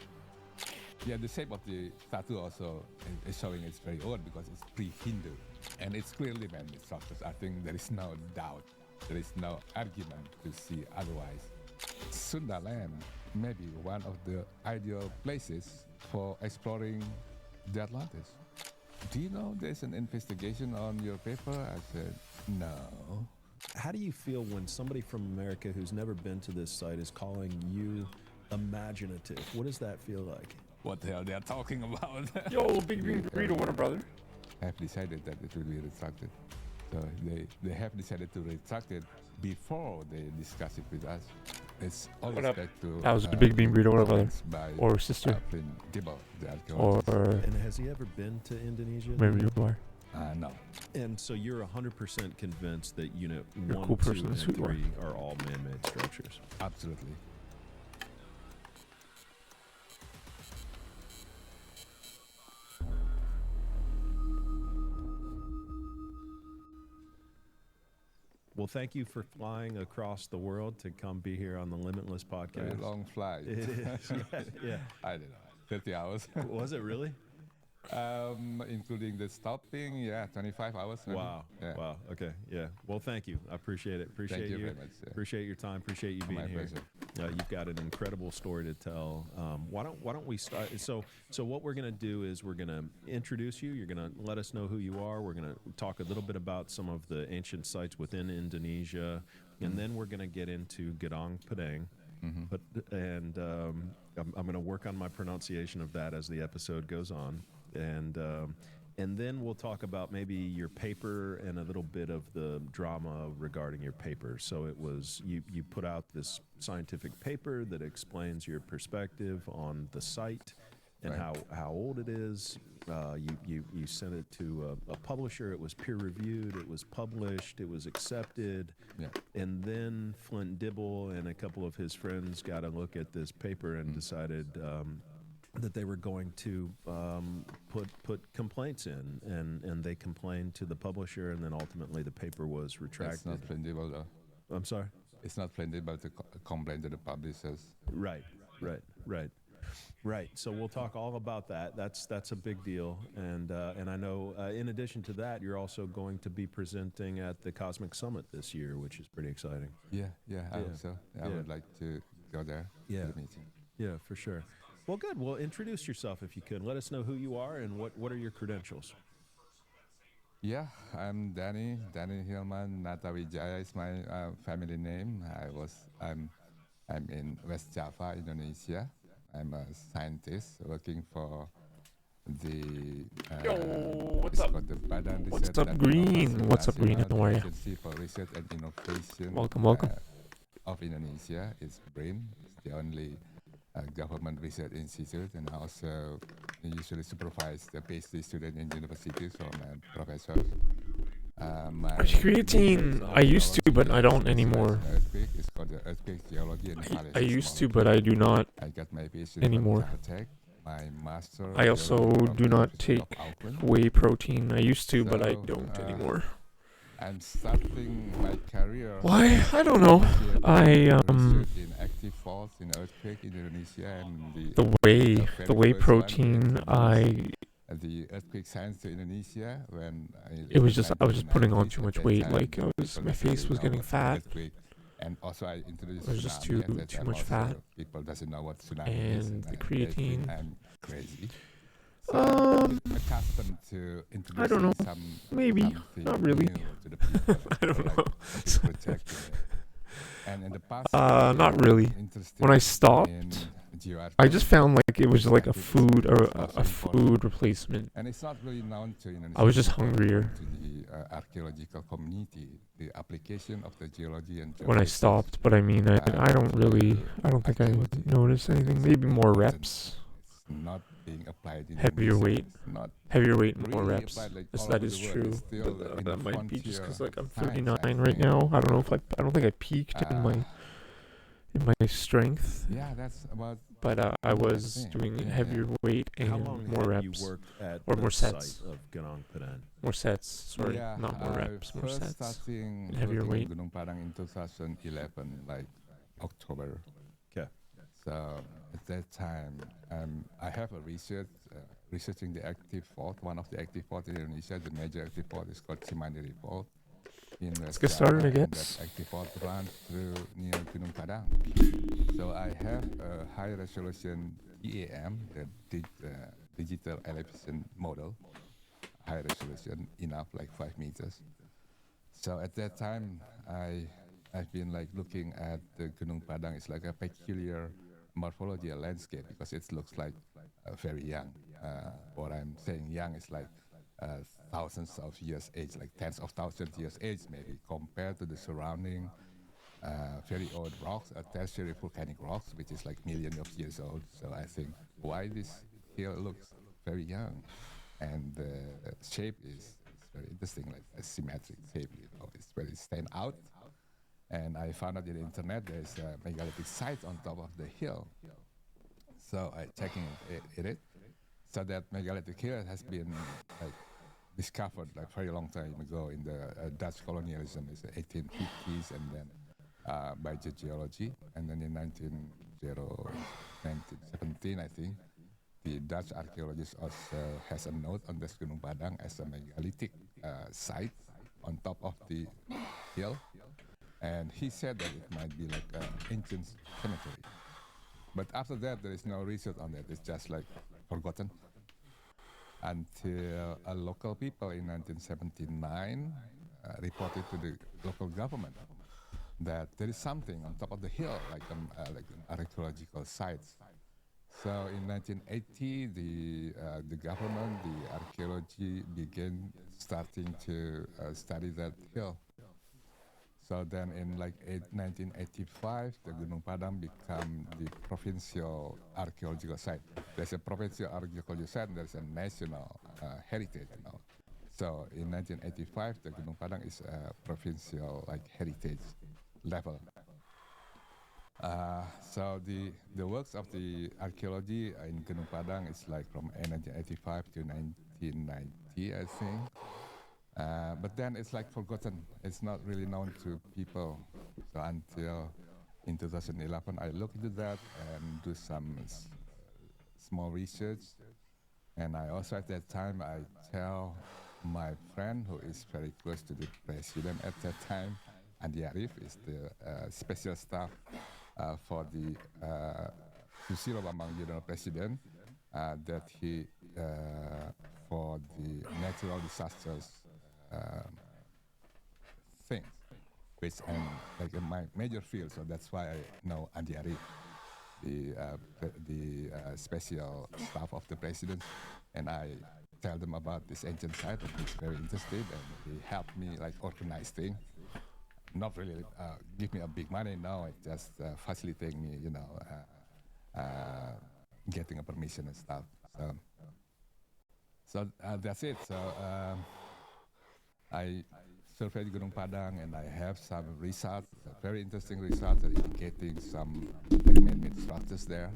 Yeah, the shape of the statue also is showing it's very old because it's pre-Hindu. And it's clearly man-made structures. I think there is no doubt, there is no argument to see otherwise. Sunda land may be one of the ideal places for exploring the Atlantis. Do you know there's an investigation on your paper? I said, no. How do you feel when somebody from America who's never been to this site is calling you imaginative? What does that feel like? What the hell they're talking about? Yo, Big Green Burrito, what up, brother? Have decided that it will be retracted. So they have decided to retract it before they discuss it with us. It's all What up? respect to That was the Big Bean Burrito, what up, brother? by Or sister. Flynn Dibble, the archaeologist. Or And has he ever been to Indonesia? wherever you are. No. And so you're 100% convinced that Unit You're a 1, cool 2, person, and that's who you are. 3 are all man-made structures. Absolutely. Well, thank you for flying across the world to come be here on the Limitless podcast. Very long flight. It is, yeah. I don't know, 30 hours. Was it really? Including the stopping, 25 hours. maybe. Wow. Yeah. Wow. Okay. Yeah. Well, thank you. I appreciate it. Appreciate Thank you you. very much, yeah. Appreciate your time. Appreciate you being My here. pleasure. You've got an incredible story to tell. Why don't we start? So what we're gonna do is we're gonna introduce you. You're gonna let us know who you are. We're gonna talk a little bit about some of the ancient sites within Indonesia, and then we're gonna get into Gedong Padang. But I'm going to work on my pronunciation of that as the episode goes on, and then we'll talk about maybe your paper and a little bit of the drama regarding your paper. So it was you put out this scientific paper that explains your perspective on the site, and Right. how old it is. You sent it to a publisher. It was peer reviewed. It was published. It was accepted. Yeah. And then Flint Dibble and a couple of his friends got a look at this paper and decided that they were going to put complaints in, and they complained to the publisher, and then ultimately the paper was It's retracted. not printable though. I'm sorry. It's not printable to complain to the publishers. Right. So we'll talk all about that. That's a big deal, and I know in addition to that, you're also going to be presenting at the Cosmic Summit this year, which is pretty exciting. Yeah, I hope so. I Yeah. would like to go there Yeah. to the meeting. Yeah, for sure. Well, good. Well, introduce yourself if you could. Let us know who you are and what are your credentials. Yeah, I'm Danny Hillman. Natawijaya is my family name. I'm in West Java, Indonesia. I'm a scientist working for the Yo, what's it's up? called the Badan What's Research up, and Green? Inovasi What's up, Green? Nasional, How are the ya? Agency for Research and Innovation. Welcome. Of Indonesia. It's BRIN. It's the only government research institute, and I also usually supervise the PhD student in universities from professors. Creatine, I used to, but I don't anymore. Earthquake. It's called the earthquake geology and I used to, but I do not. I got my PhD anymore. from Caltech. My master. I also geology from do the not University take of Auckland. whey protein. I used to, but I So, don't anymore. I'm starting my career. Why? I don't know. I research in active faults in earthquake in Indonesia and the very whey first one protein. the earthquake science to Indonesia when It was just I was just putting on 1990s. too At much that weight. time, Like people my face doesn't was know getting what fat, earthquake, and also I introduced It was just tsunami at that too time much also. fat. People doesn't know what tsunami is, and the they think creatine. I'm crazy. So I'm accustomed to I don't know. introducing Maybe. something Not really. new to the people. I don't like know. protecting it. And in the past, Not really. interested When I stopped, in geoarchaeology. I just found like it was like a It's food or also a important. food replacement. And it's not really known to I was just people, hungrier. to the archaeological community, the application of the geology and When I geophysics, stopped, but I mean, I don't think I archaeology. noticed anything. Maybe more reps, It's not being applied in heavier Indonesia. weight, It's not heavier weight, more really reps. applied, like, Yes, all that over is the world. true. It's still But in that the might be just frontier because like I'm times, I 39 right think. now. I don't know if I don't think I peaked in my strength, Yeah, that's about. but I that's was the thing. doing Yeah. heavier weight How and long more have reps, you worked at or the more sets. site of Gunung Padang? more sets. Sorry, Yeah, not more I reps, more first sets. starting heavier working weight. in Gunung Padang in 2011, like October. Okay. So at that time, I have a researching the active fault. One of the active fault in Indonesia, the major active fault is called Cimandiri fault. In West get started, Java, I and guess. that active fault runs through near Gunung Padang. So I have a high resolution EAM, the digital elevation model, high resolution enough, like 5 meters. So at that time, I've been like looking at the Gunung Padang. It's like a peculiar morphology, a landscape, because it looks like very young. What I'm saying young is like thousands of years age, like tens of thousands years age maybe, compared to the surrounding very old rocks, tertiary volcanic rocks, which is like millions of years old. So I think why this hill looks very young, and the shape is very interesting, like a symmetric shape. It's very stand out. And I found out in the internet there's a megalithic site on top of the hill. So I checking it. So that megalithic hill has been like discovered like very long time ago in the Dutch colonialism, is the 1850s, and then by geology, and then in 1917, I think, the Dutch archaeologist also has a note on this Gunung Padang as a megalithic site on top of the hill, and he said that it might be like an ancient cemetery. But after that, there is no research on that. It's just like forgotten until a local people in 1979 reported to the local government that there is something on top of the hill, like an archaeological site. So in 1980, the government, the archaeology began starting to study that hill. So then in 1985, the Gunung Padang become the provincial archaeological site. There's a provincial archaeological site and there's a national heritage, you know. So in 1985, the Gunung Padang is a provincial heritage level. So the works of the archaeology in Gunung Padang is like from 1985 to 1990, I think. But then it's like forgotten. It's not really known to people. So until in 2011, I look into that and do some small research. And I also at that time, I tell my friend who is very close to the president at that time, Andi Arief is the special staff for the Susilo Bambang Yudhoyono president, that he, for the natural disasters things, which I'm like in my major field, so that's why I know Andi Arief, the special staff of the president, and I tell them about this ancient site, and he's very interested, and he helped me organize things. Not really give me a big money, no, it just facilitate me, getting a permission and stuff. So that's it. So I surveyed Gunung Padang, and I have some results, very interesting results indicating some man-made structures there.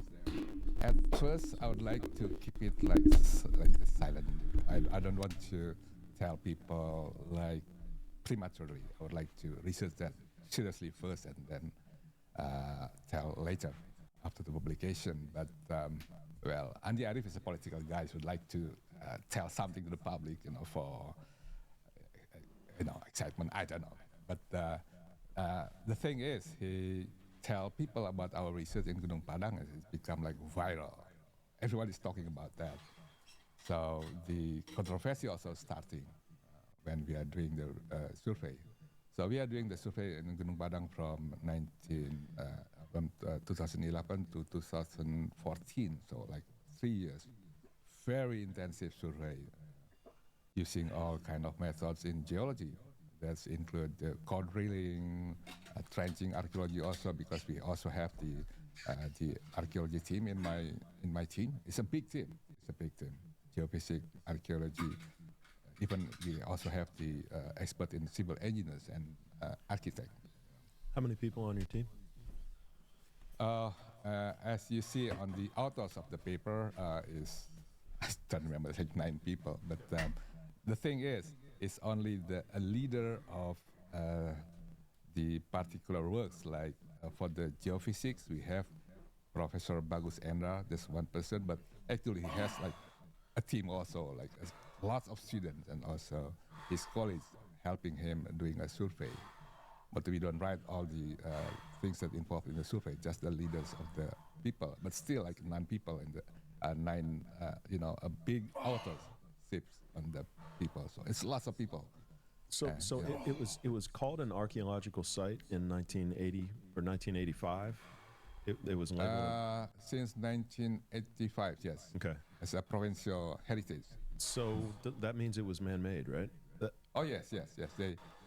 At first, I would like to keep it silent. I don't want to tell people prematurely. I would like to research that seriously first, and then tell later after the publication. But well, Andi Arief is a political guy who would like to tell something to the public, for excitement. I don't know. But the thing is, he tell people about our research in Gunung Padang, and it's become viral. Everyone is talking about that. So the controversy also starting when we are doing the survey. So we are doing the survey in Gunung Padang from 2011 to 2014. So 3 years, very intensive survey, using all kind of methods in geology. That include the core drilling, trenching archaeology also, because we also have the archaeology team in my team. It's a big team. Geophysics, archaeology. Even we also have the expert in civil engineers and architect. How many people on your team? As you see on the authors of the paper, is I don't remember, 9 people. But the thing is, it's only a leader of the particular works. For the geophysics, we have Professor Bagus Endra, just one person, but actually he has a team also, lots of students, and also his colleagues helping him doing a survey. But we don't write all the things that involved in the survey, just the leaders of the people. But still, 9 people in the 9, a big authorship on the people. So it's lots of people. So it was called an archaeological site in 1980 or 1985. It was labeled since 1985. Yes. Okay. It's a provincial heritage. So that means it was man-made, right? Oh yes.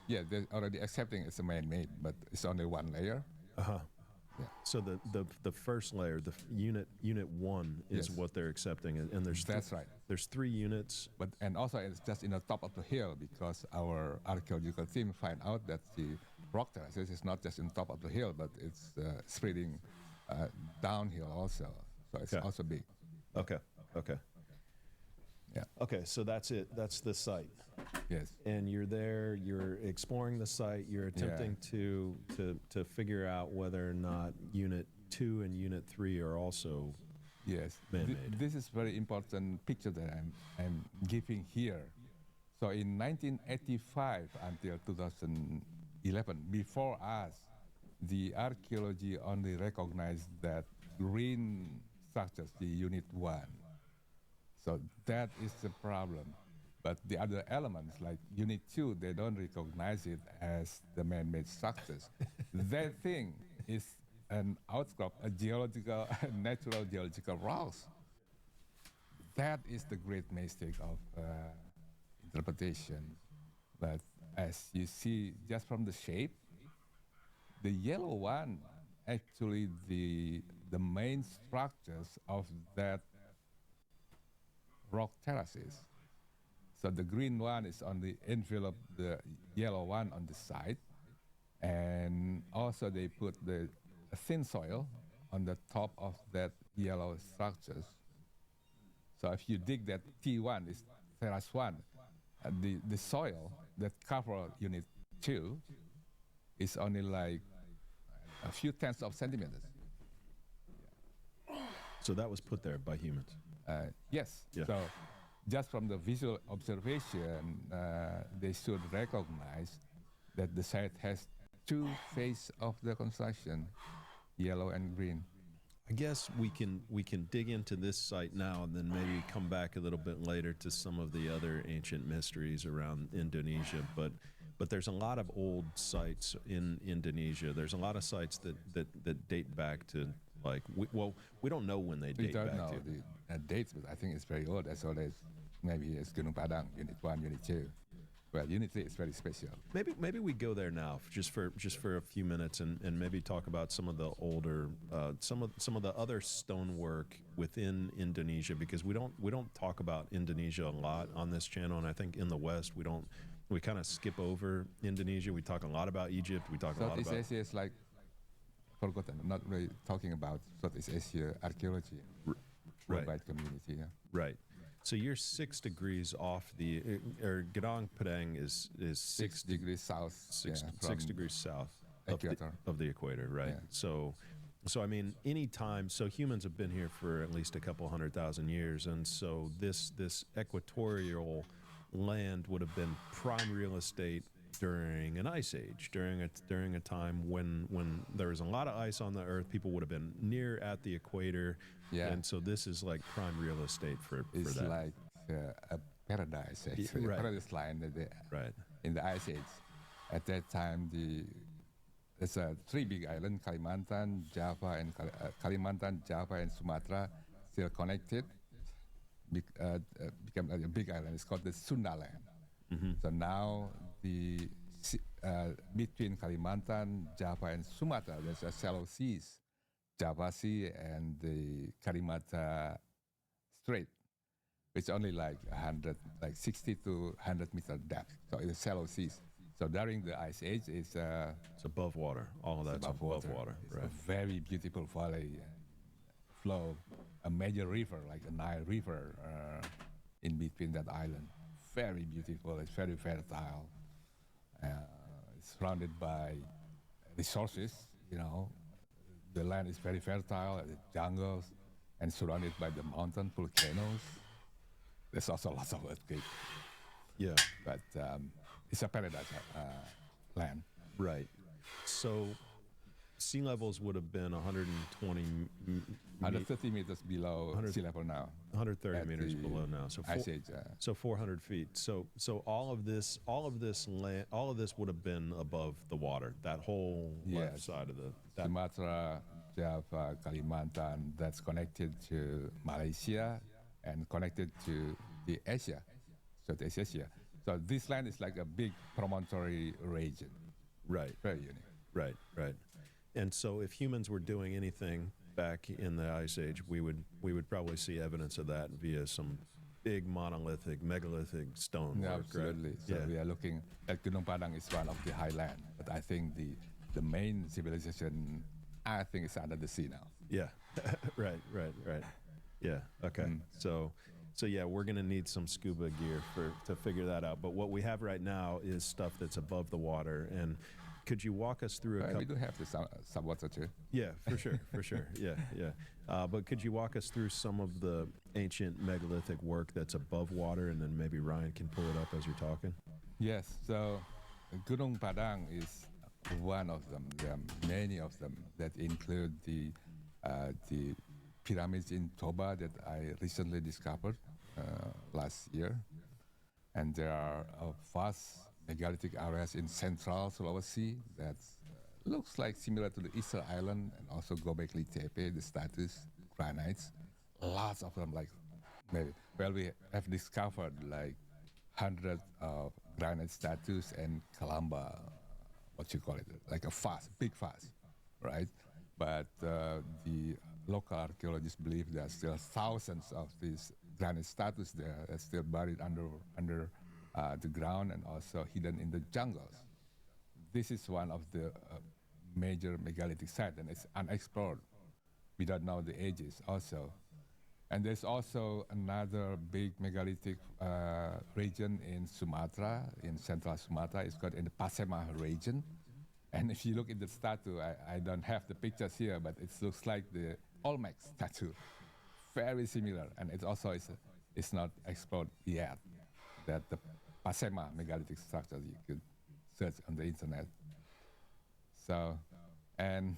They're already accepting it's a man-made, but it's only one layer. Uh-huh. Yeah. So the first layer, the unit 1 is what they're accepting, and there's that's right. There's 3 units, and also it's just in the top of the hill, because our archaeological team find out that the rock terraces is not just in top of the hill, but it's spreading downhill also. So it's also big. Okay. Yeah. Okay, so that's it. That's the site. Yes. And you're there. You're exploring the site. You're attempting to figure out whether or not Unit 2 and Unit 3 are also man-made. This is very important picture that I'm giving here. So in 1985 until 2011, before us, the archaeology only recognized that green structures, the Unit 1. So that is the problem. But the other elements, like Unit 2, they don't recognize it as the man-made structures. That thing is an outcrop, a natural geological rocks. That is the great mistake of interpretation. But as you see, just from the shape, the yellow one, actually the main structures of that rock terraces. So the green one is on the envelope, the yellow one on the side, and also they put the thin soil on the top of that yellow structures. So if you dig that T1, is terrace one, the soil that cover unit 2 is only like a few tenths of centimeters. So that was put there by humans. Yes. Yeah. So just from the visual observation, they should recognize that the site has two phases of the construction, yellow and green. I guess we can dig into this site now and then maybe come back a little bit later to some of the other ancient mysteries around Indonesia. But there's a lot of old sites in Indonesia. There's a lot of sites that date back to like we don't know when they We date don't back know to. the dates, but I think it's very old, as old as maybe as Gunung Padang, Unit 1, Unit 2. Well, Unit 3 is very special. Maybe we go there now just for a few minutes and maybe talk about some of the older some of the other stonework within Indonesia, because we don't talk about Indonesia a lot on this channel, and I think in the West we kind of skip over Indonesia. We talk a lot about Egypt. We talk a lot Southeast about Asia is like forgotten. Not really talking about Southeast Asia archaeology, worldwide community. Yeah. right. So you're 6 degrees off the Gedong Padang is 6 degrees south. 6 from degrees south equator. of the equator, right? Yeah. So I mean, any time. So humans have been here for at least a couple 100,000 years, and so this equatorial land would have been prime real estate during an ice age, during a time when there was a lot of ice on the Earth. People would have been near at the equator, Yeah. and so this is like prime real estate for It's that. like a paradise, actually, right. a paradise line Right. in the Ice Age. At that time, there's three big islands: Kalimantan, Java, and Kalimantan, Java, and Sumatra, still connected. Became like a big island. It's called the Sunda land. So now between Kalimantan, Java, and Sumatra, there's a shallow seas, Java Sea and the Kalimata Strait, which only like 60 to 100 meter depth. So it's shallow seas. So during the Ice Age, it's above water. All of that's above water. It's Right. a very beautiful valley flow, a major river like the Nile River in between that island. Very beautiful. It's very fertile. It's surrounded by resources. The land is very fertile, the jungles, and surrounded by the mountain volcanoes. There's also lots of earthquakes, Yeah. but it's a paradise land. Right. So sea levels would have been 130 meters below 100 sea level now. 130 at meters the below now. So Ice Age. so 400 feet. So all of this land, all of this would have been above the water. That whole left Yes. side of Sumatra, Java, Kalimantan, that's connected to Malaysia and connected to the Asia, Southeast Asia. So this land is like a big promontory region. Right. Very unique. Right. And so if humans were doing anything back in the Ice Age, we would probably see evidence of that via some big monolithic, megalithic stone. Yeah, work, right? absolutely. So Yeah. we are looking at Gunung Padang is one of the highland, but I think the main civilization, I think, is under the sea now. Yeah. right. Yeah. Okay. So yeah, we're gonna need some scuba gear to figure that out. But what we have right now is stuff that's above the water. And could you walk us through a couple? We do have the some water too. Yeah, for sure. Yeah. But could you walk us through some of the ancient megalithic work that's above water, and then maybe Ryan can pull it up as you're talking? Yes. So Gunung Padang is one of them. There are many of them that include the pyramids in Toba that I recently discovered last year, and there are vast megalithic areas in central Sulawesi that looks like similar to the Easter Island, and also Gobekli Tepe, the statues, granites. Lots of them, we have discovered like hundreds of granite statues and Kalamba what you call it, like a fast, big fast, right? But the local archaeologists believe there are still thousands of these granite statues there that still buried under the ground and also hidden in the jungles. This is one of the major megalithic sites, and it's unexplored. We don't know the ages also. And there's also another big megalithic region in Sumatra, in central Sumatra. It's called in the Pasema region. And if you look at the statue, I don't have the pictures here, but it looks like the Olmec statue. Very similar, and it also is not explored yet. That the Pasema megalithic structure you could search on the internet. So, and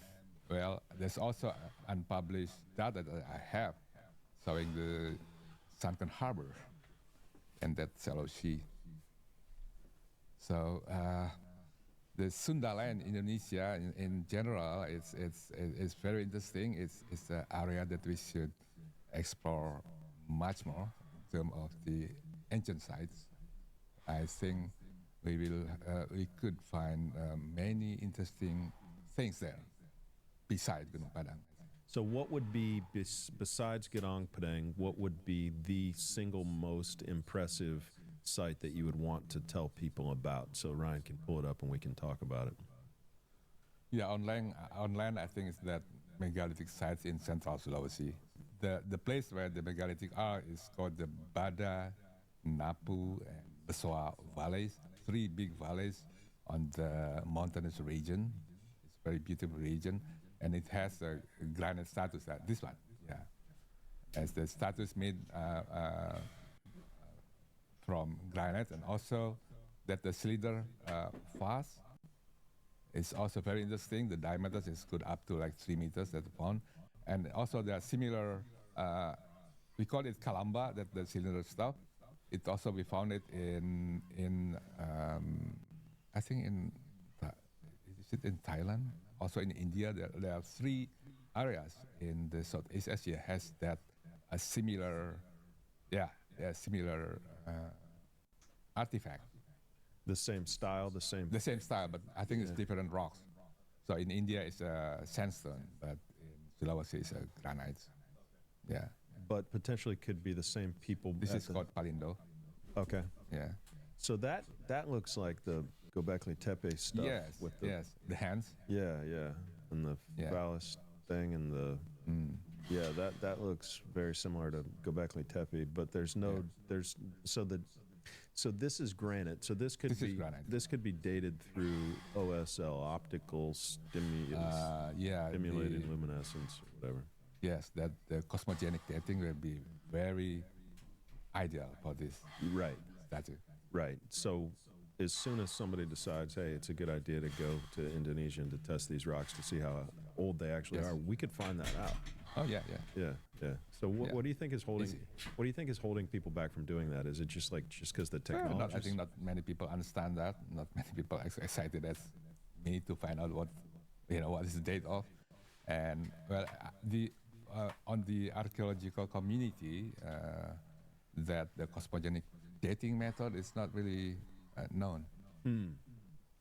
well, there's also unpublished data that I have showing the sunken harbor and that shallow sea. So the Sunda land, Indonesia, in general, it's very interesting. It's an area that we should explore much more in terms of the ancient sites. I think we could find many interesting things there besides Gunung Padang. So what would be, besides Gedong Padang, what would be the single most impressive site that you would want to tell people about? So Ryan can pull it up and we can talk about it. Yeah, online I think it's that megalithic sites in central Sulawesi. The place where the megalithic are is called the Bada, Napu, and Besoa valleys, 3 big valleys on the mountainous region. It's a very beautiful region, and it has a granite status. This one, yeah, as the status made from granite, and also that the cylinder fast is also very interesting. The diameter is good up to like 3 meters at the pond, and also there are similar. We call it kalamba, that the cylinder stuff. It also we found it in I think is it in Thailand? Also in India, there are 3 areas in the Southeast Asia has that a similar, similar artifact. The same style, the same style, but I think it's different rocks. So in India it's a sandstone, but in Sulawesi it's a granite. Yeah. But potentially could be the same people. This is called Palindo. Okay. Yeah. So that looks like the Göbekli Tepe stuff. Yes. With the, the hands. Yeah, yeah, and the phallus thing and the. Yeah, that looks very similar to Göbekli Tepe, but there's no so this is granite. So this could be dated through OSL, optical stimulated luminescence or whatever. Yes, that the cosmogenic dating will be very ideal for this. Right. Statue. Right. So as soon as somebody decides, hey, it's a good idea to go to Indonesia and to test these rocks to see how old they actually are, we could find that out. Oh yeah. So what do you think is holding people back from doing that? Is it just because the technology? I think not many people understand that. Not many people are excited as me to find out what is the date of. And well, on the archaeological community, that the cosmogenic dating method is not really known,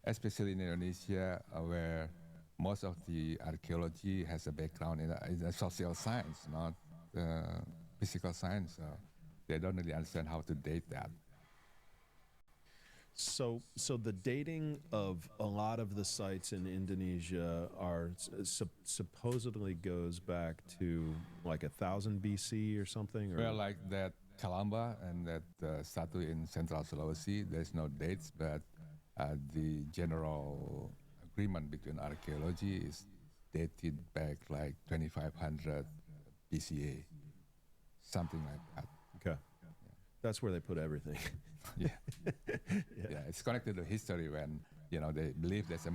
especially in Indonesia, where most of the archaeology has a background in the social science, not physical science. So they don't really understand how to date that. So the dating of a lot of the sites in Indonesia are supposedly goes back to like 1000 BC or something? Or? Well, like that Kalamba and that statue in central Sulawesi, there's no dates, but the general agreement between archaeology is dated back like 2500 BCA, something like that. Okay. Yeah. That's where they put everything. Yeah, it's connected to history when they believe there's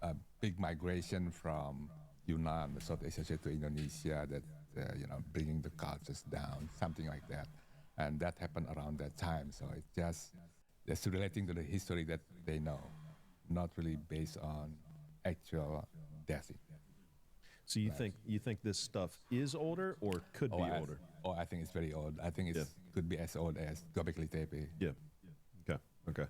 a big migration from Yunnan, the South Asia to Indonesia, that bringing the cultures down, something like that, and that happened around that time. So it's just relating to the history that they know, not really based on actual dating. So you think this stuff is older or could be older? Oh, I think it's very old. I think it could be as old as Göbekli Tepe. Yeah. Okay.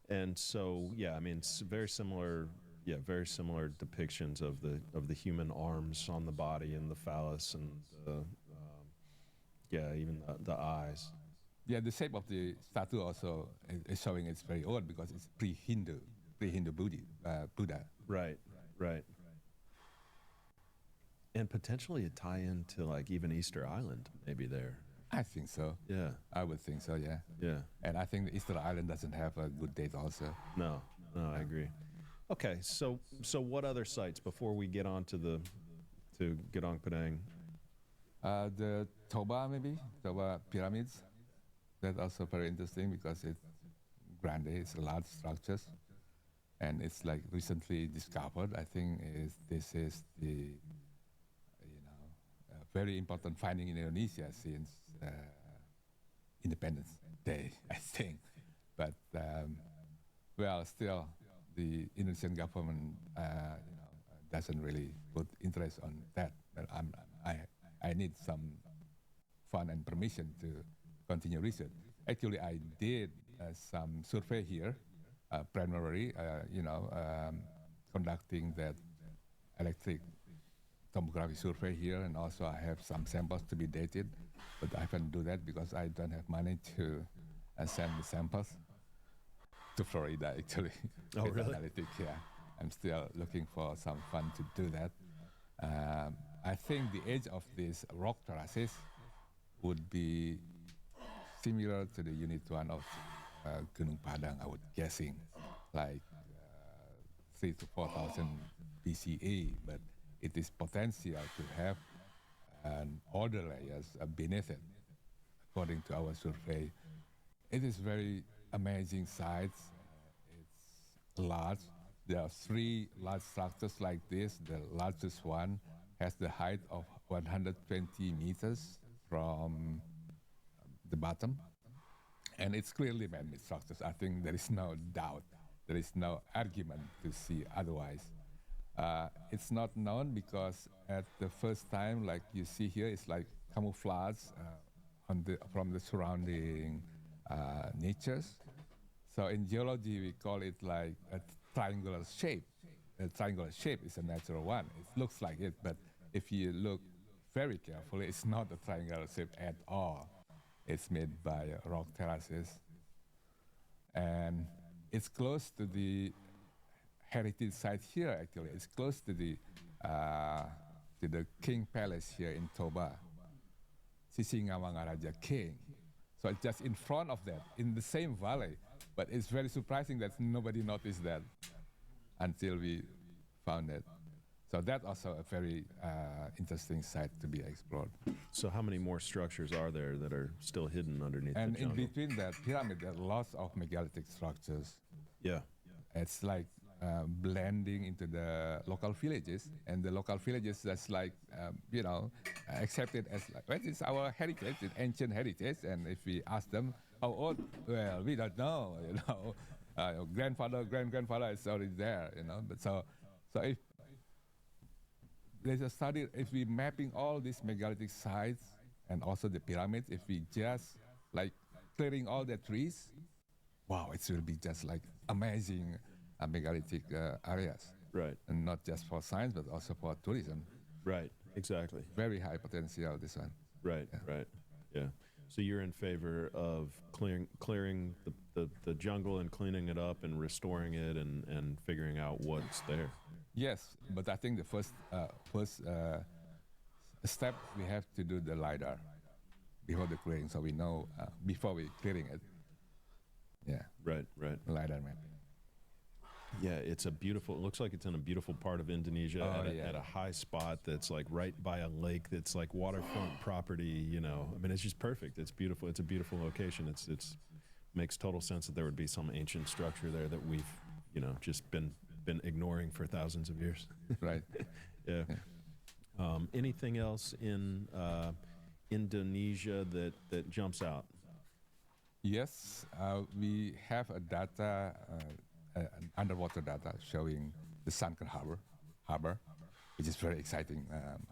And so, yeah, I mean, it's very similar. Yeah, very similar depictions of the human arms on the body and the phallus and yeah, even the eyes. Yeah, the shape of the statue also is showing it's very old because it's pre-Hindu Buddha. Right, right. And potentially a tie-in to like even Easter Island, maybe there. I think so. Yeah, I would think so, yeah. yeah. And I think Easter Island doesn't have a good date also. No, I agree. Okay, so what other sites before we get on to Gedong Padang? The Toba maybe, Toba pyramids. That's also very interesting because it's grande, it's large structures. And it's like recently discovered. I think this is the, very important finding in Indonesia since Independence Day, I think. But well, still, the Indonesian government, doesn't really put interest on that. But I need some fund and permission to continue research. Actually, I did some survey here, primarily, conducting that electric tomography survey here, and also I have some samples to be dated, but I can't do that because I don't have money to send the samples to Florida, actually. Oh, with really? Analytic, yeah. I'm still looking for some fund to do that. I think the age of these rock terraces would be similar to the unit one of Gunung Padang, I would guessing, like 3,000 to 4,000 BCE, but it is potential to have an older layers beneath it, according to our survey. It is very amazing sites. It's large. There are 3 large structures like this. The largest one has the height of 120 meters from the bottom. And it's clearly man-made structures. I think there is no doubt. There is no argument to see otherwise. It's not known because at the first time, like you see here, it's like camouflage from the surrounding natures. So in geology, we call it like a triangular shape. A triangular shape is a natural one. It looks like it, but if you look very carefully, it's not a triangular shape at all. It's made by rock terraces. And it's close to the heritage site here, actually. It's close to the King Palace here in Toba, Sisingawangaraja King. So it's just in front of that, in the same valley. But it's very surprising that nobody noticed that until we found it. So that's also a very interesting site to be explored. So how many more structures are there that are still hidden underneath And the in jungle? between that pyramid, there are lots of megalithic structures. Yeah. It's like blending into the local villages, and the local villages just like accept it as like, well, it's our heritage, it's ancient heritage. And if we ask them how old, well, we don't know. Grandfather, grandfather is already there. But so if there's a study, if we mapping all these megalithic sites and also the pyramids, if we just like clearing all the trees, wow, it will be just like amazing megalithic areas. Right. And not just for science, but also for tourism. Right. Exactly. Very high potential, this one. Right. Yeah. Right. Yeah. So you're in favor of clearing the jungle and cleaning it up and restoring it and figuring out what's there. Yes, but I think the first step, we have to do the LiDAR before the clearing, so we know before we clearing it. Yeah. Right. Right. LiDAR mapping. Yeah, it looks like it's in a beautiful part of Indonesia at a high spot that's like right by a lake that's like waterfront property, I mean, it's just perfect. It's beautiful. It's a beautiful location. It's makes total sense that there would be some ancient structure there that we've, just been ignoring for thousands of years. Right. Yeah. Anything else in Indonesia that jumps out? Yes, we have a data, an underwater data showing the sunken harbor, which is very exciting.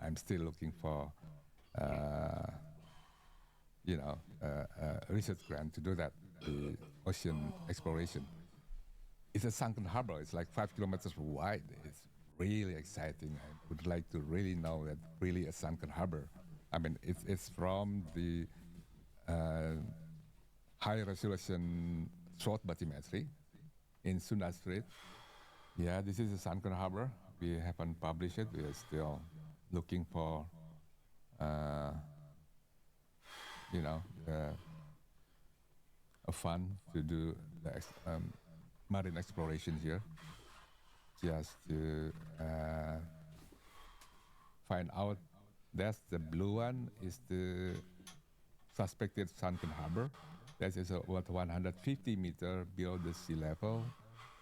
I'm still looking for, a research grant to do that, the ocean exploration. it's a sunken harbor. It's like 5 kilometers wide. It's really exciting. I would like to really know that really a sunken harbor. I mean, it's from the high resolution short bathymetry in Sunda Strait. Yeah, this is a sunken harbor. We haven't published it. We are still looking for, you know, a fund to do the marine exploration here, just to find out. That's the blue one is the suspected sunken harbor. That is about 150 meters below the sea level,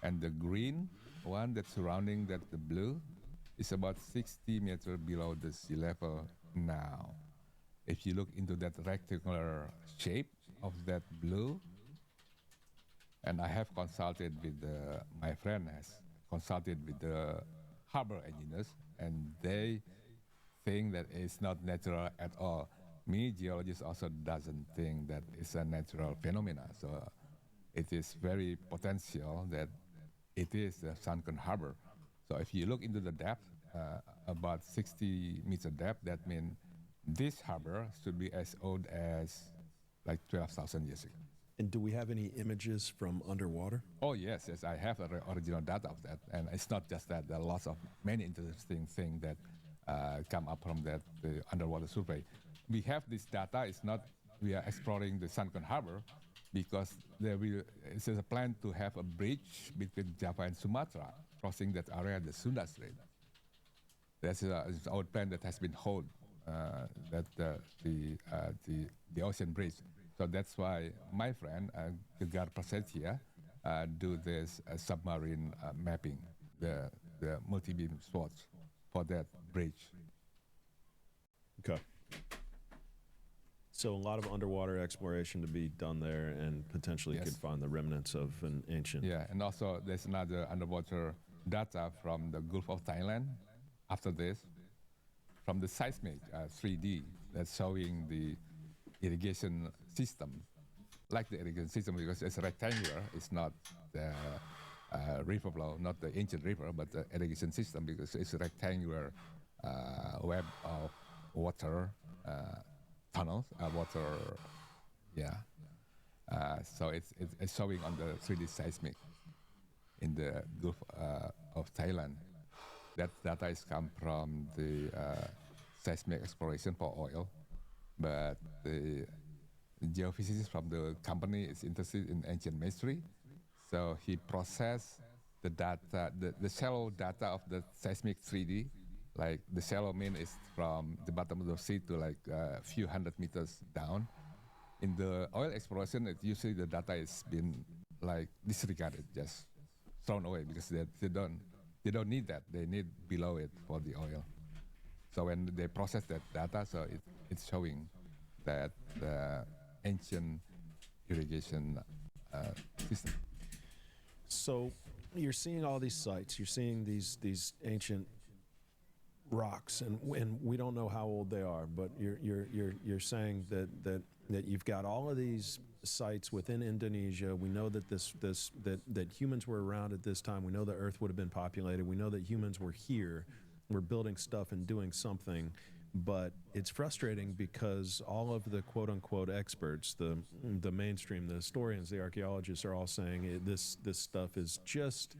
and the green one that's surrounding that the blue is about 60 meters below the sea level now. If you look into that rectangular shape of that blue, and I have consulted with my friend has consulted with the harbor engineers, and they think that it's not natural at all. Me, geologist, also doesn't think that it's a natural phenomena. So it is very potential that it is a sunken harbor. So if you look into the depth, about 60 meter depth, that means this harbor should be as old as like 12,000 years ago. And do we have any images from underwater? Oh yes, yes, I have the original data of that, and it's not just that. There are lots of many interesting things that come up from that the underwater survey. We have this data. It's not we are exploring the sunken harbor because it's a plan to have a bridge between Java and Sumatra crossing that area, the Sunda Strait. That's our plan that has been held, that the ocean bridge. So that's why my friend, Gyges here, do this submarine mapping, the multi-beam spots for that bridge. Okay. So a lot of underwater exploration to be done there, and potentially Yes. could find the remnants of an ancient. Yeah, and also there's another underwater data from the Gulf of Thailand after this, from the seismic 3D that's showing the irrigation system, like the irrigation system because it's rectangular, it's not the river flow, not the ancient river, but the irrigation system because it's a rectangular web of water tunnels, water, yeah. So it's showing on the 3D seismic in the Gulf of Thailand. That data is come from the seismic exploration for oil, but the geophysicist from the company is interested in ancient masonry, so he processed the data, the shallow data of the seismic 3D. Like the shallow mean is from the bottom of the sea to like a few hundred meters down. In the oil exploration, usually the data is been like disregarded, just thrown away because they don't need that. They need below it for the oil. So when they process that data, so it's showing that the ancient irrigation system. So you're seeing all these sites. You're seeing these ancient rocks, and we don't know how old they are. But you're saying that you've got all of these sites within Indonesia. We know that that humans were around at this time. We know the Earth would have been populated. We know that humans were here. We're building stuff and doing something. But it's frustrating because all of the quote-unquote experts, the mainstream, the historians, the archaeologists are all saying this stuff is just,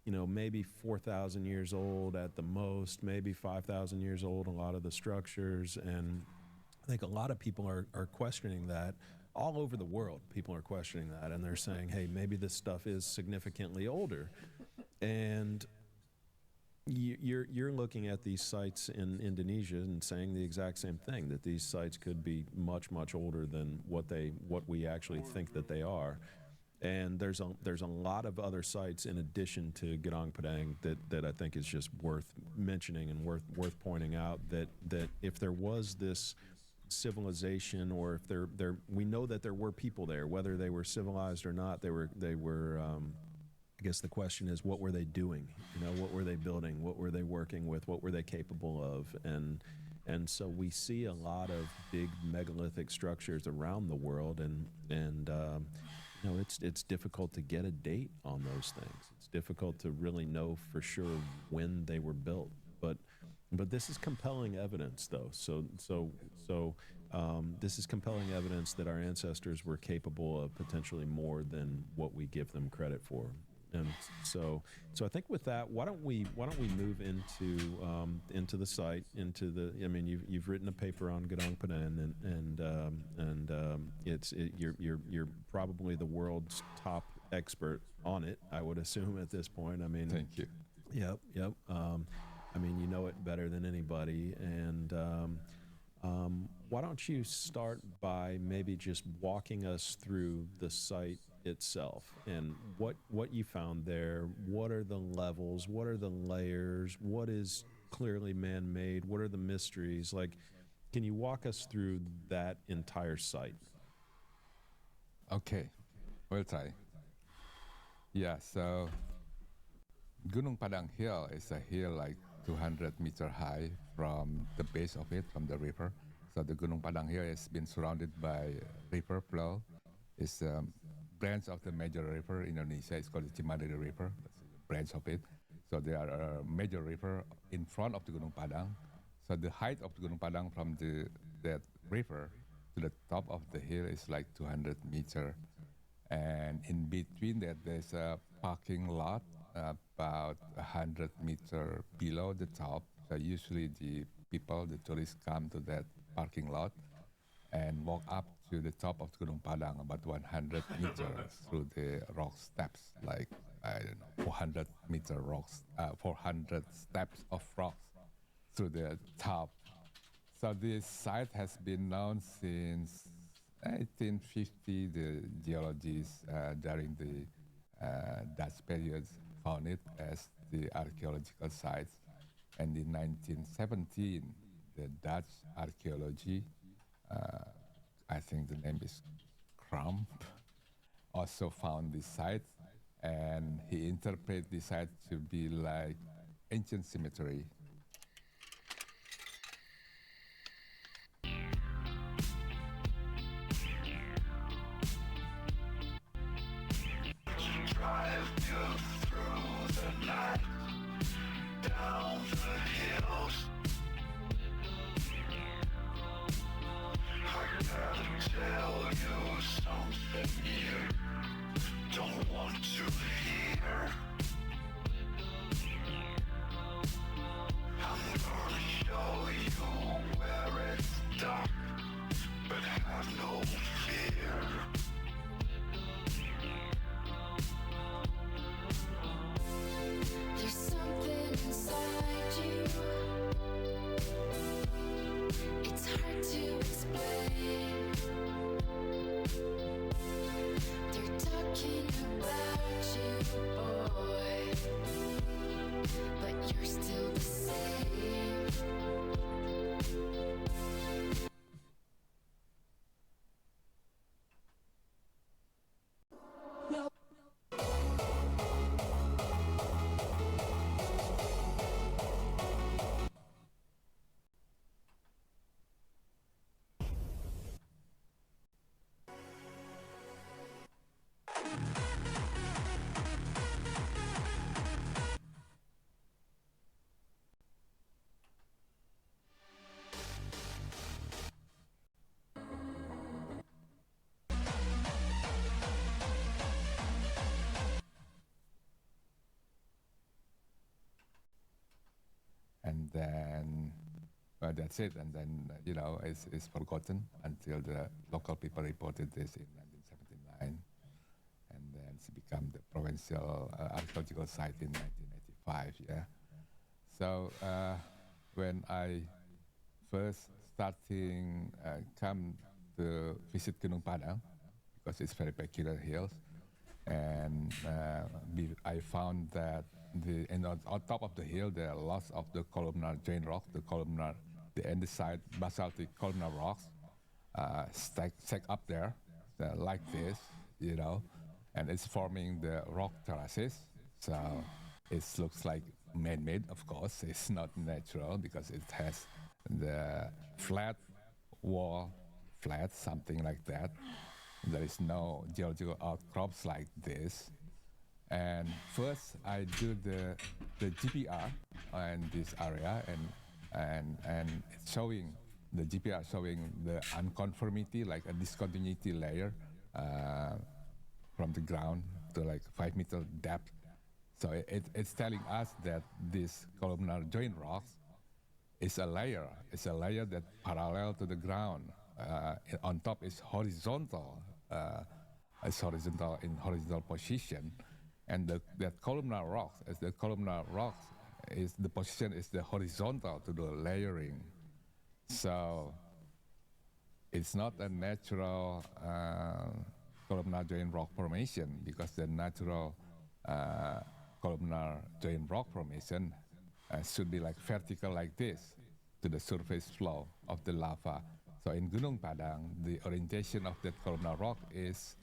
maybe 4,000 years old at the most, maybe 5,000 years old, a lot of the structures. And I think a lot of people are questioning that. All over the world, people are questioning that. And they're saying, hey, maybe this stuff is significantly older. And you're looking at these sites in Indonesia and saying the exact same thing, that these sites could be much, much older than what we actually think that they are. And there's a lot of other sites in addition to Gedong Padang that I think is just worth mentioning and worth pointing out, that if there was this civilization, or if we know that there were people there, whether they were civilized or not, they were I guess the question is, what were they doing? What were they building? What were they working with? What were they capable of? And so we see a lot of big megalithic structures around the world, and it's difficult to get a date on those things. It's difficult to really know for sure when they were built. But this is compelling evidence, though. This is compelling evidence that our ancestors were capable of potentially more than what we give them credit for. And so I think with that, why don't we move into the site, into the. I mean, you've written a paper on Gedong Padan, and you're probably the world's top expert on it, I would assume at this point. I mean, Thank you. Yep. I mean, you know it better than anybody, and why don't you start by maybe just walking us through the site itself and what you found there? What are the levels? What are the layers? What is clearly man-made? What are the mysteries? Like, can you walk us through that entire site? Okay, we'll try. Yeah, so Gunung Padang Hill is a hill like 200 meter high from the base of it, from the river. So the Gunung Padang Hill has been surrounded by river flow. It's a branch of the major river in Indonesia. It's called the Cimaderi River. That's a branch of it. So there are a major river in front of the Gunung Padang. So the height of the Gunung Padang from that river to the top of the hill is like 200 meter. And in between that, there's a parking lot about 100 meter below the top. So usually the tourists come to that parking lot and walk up to the top of Gunung Padang, about 100 meters through the rock steps, like, I don't know, 400 meter rocks, 400 steps of rocks through the top. So this site has been known since 1850. The geologists during the Dutch period found it as the archaeological site. And in 1917, the Dutch archaeology, I think the name is Kramp, also found this site, and he interpreted this site to be like ancient cemetery. Drive you through the night, down the hills. I gotta tell you something you don't want to hear. I'm gonna show you where it's dark, but have no fear. There's something inside you. It's hard to explain. They're talking about you, boy, but you're still the same. And then, well, that's it. And then, it's forgotten until the local people reported this in 1979. And then it's become the provincial archaeological site in 1985, yeah. So when I first starting come to visit Gunung Padang, because it's very peculiar hills, and I found that on top of the hill there are lots of the columnar drain rock, the andesite basaltic columnar rocks stacked up there like this, and it's forming the rock terraces. So it looks like man-made, of course. It's not natural because it has the flat wall, something like that, There is no geological outcrops like this. And first, I do the GPR in this area, and it's showing the GPR showing the unconformity, like a discontinuity layer from the ground to like 5-meter depth. So it's telling us that this columnar joint rocks is a layer. It's a layer that parallel to the ground. On top is horizontal. It's horizontal in horizontal position, and that columnar rocks, as the columnar rocks, is the position is the horizontal to the layering. So it's not a natural columnar joint rock formation, because the natural columnar joint rock formation should be like vertical like this to the surface flow of the lava. So in Gunung Padang, the orientation of that columnar rock is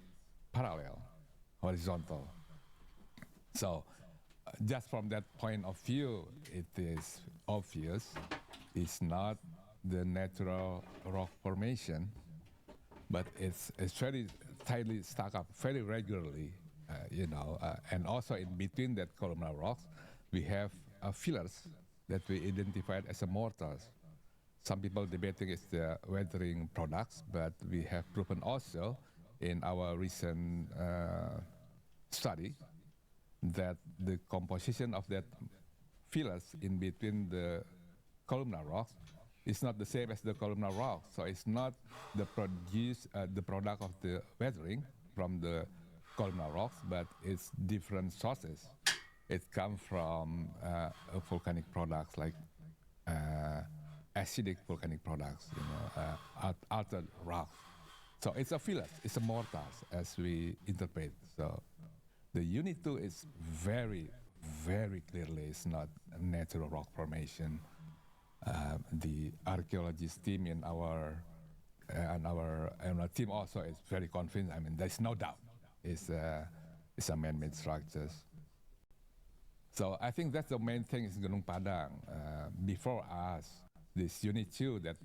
parallel, horizontal. So just from that point of view, it is obvious it's not the natural rock formation, but it's very tightly stuck up very regularly, and also in between that columnar rocks, we have fillers that we identified as a mortars. Some people debating it's the weathering products, but we have proven also in our recent study that the composition of that fillers in between the columnar rocks is not the same as the columnar rocks. So it's not the product of the weathering from the columnar rocks, but it's different sources. It comes from volcanic products like acidic volcanic products, altered rocks. So it's a fillers, it's a mortars as we interpret. So the unit 2 is very, very clearly it's not a natural rock formation. The archaeologist team in our team also is very convinced. I mean, there's no doubt it's a man-made structures. So I think that's the main thing is Gunung Padang. Before us, this unit 2 that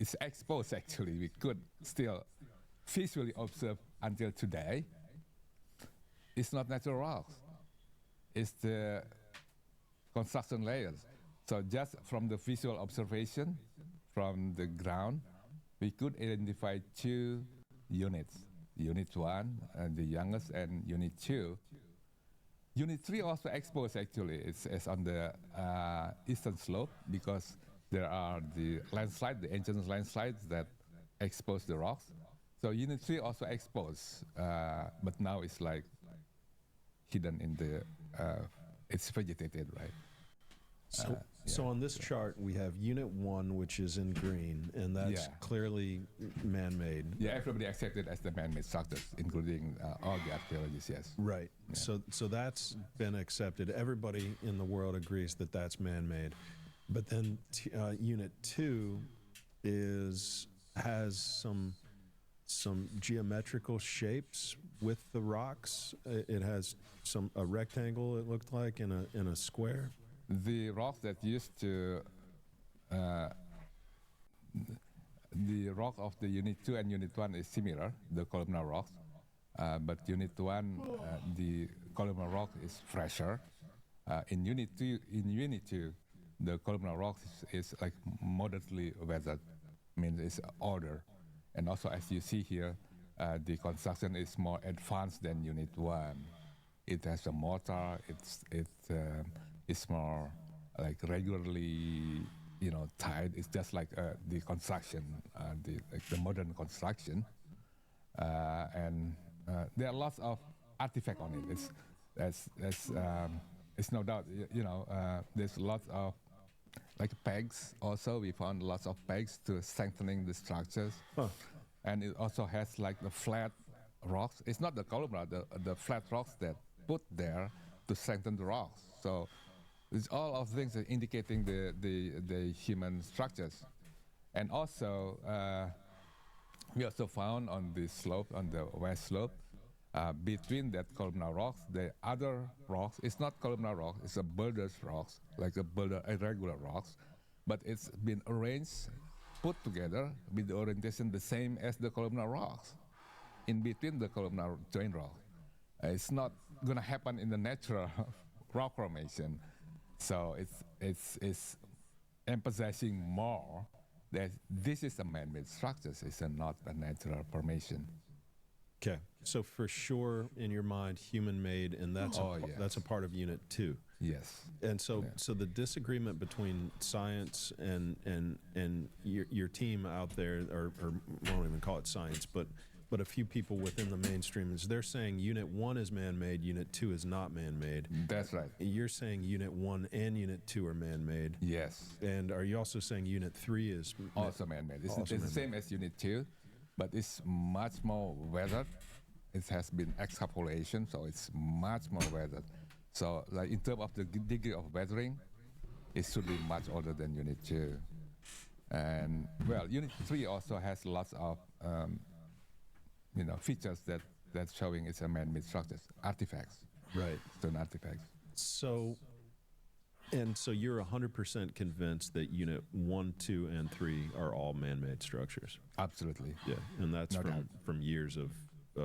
is exposed actually, we could still visually observe until today. It's not natural rocks. It's the construction layers. So just from the visual observation from the ground, we could identify 2 units. Unit 1, the youngest, and Unit 2. Unit 3 also exposed actually. It's on the eastern slope because there are the landslides, the ancient landslides that expose the rocks. So Unit 3 also exposed, but now it's like hidden in the, it's vegetated, right? So on this chart, we have Unit 1, which is in green, and that's clearly man-made. Yeah, everybody accepted as the man-made structures, including all the archaeologists, yes. Right. Yeah. So that's been accepted. Everybody in the world agrees that that's man-made. But then Unit 2 has some geometrical shapes with the rocks. It has a rectangle, it looked like, in a square. The rocks that used to, the rock of the Unit 2 and Unit 1 is similar, the columnar rocks. But Unit 1, the columnar rock is fresher. In Unit 2, the columnar rock is like moderately weathered, means it's older. And also, as you see here, the construction is more advanced than Unit 1. It has a mortar. It's more like regularly, tied. It's just like the construction, the modern construction, and there are lots of artifacts on it. It's no doubt, there's lots of like pegs. Also, we found lots of pegs to strengthening the structures, and it also has like the flat rocks. It's not the columnar, the flat rocks that put there to strengthen the rocks. So it's all of things that indicating the human structures. And also, we also found on the slope, on the west slope, between that columnar rocks, the other rocks, it's not columnar rock, it's a boulder rocks, like a boulder irregular rocks, but it's been arranged, put together with the orientation the same as the columnar rocks. in between the columnar joint rock. It's not going to happen in the natural rock formation. So it's emphasizing more that this is a man-made structure. It's not a natural formation. Okay, so for sure in your mind, human-made, and that's that's a part of Unit 2. Yes. And so so the disagreement between science and your team out there, or I won't even call it science, but a few people within the mainstream is they're saying Unit 1 is man-made, Unit 2 is not man-made. That's right. You're saying Unit 1 and Unit 2 are man-made. Yes. And are you also saying Unit 3 is also man-made? It's also the same as Unit 2, but it's much more weathered. It has been extrapolation, so it's much more weathered. So, like in terms of the degree of weathering, it should be much older than Unit 2. And well, Unit 3 also has lots of features that's showing it's a man-made structures, artifacts, right? Stone artifacts. So you're 100% convinced that Unit 1, 2, and 3 are all man-made structures? Absolutely. Yeah, and that's No doubt. from years of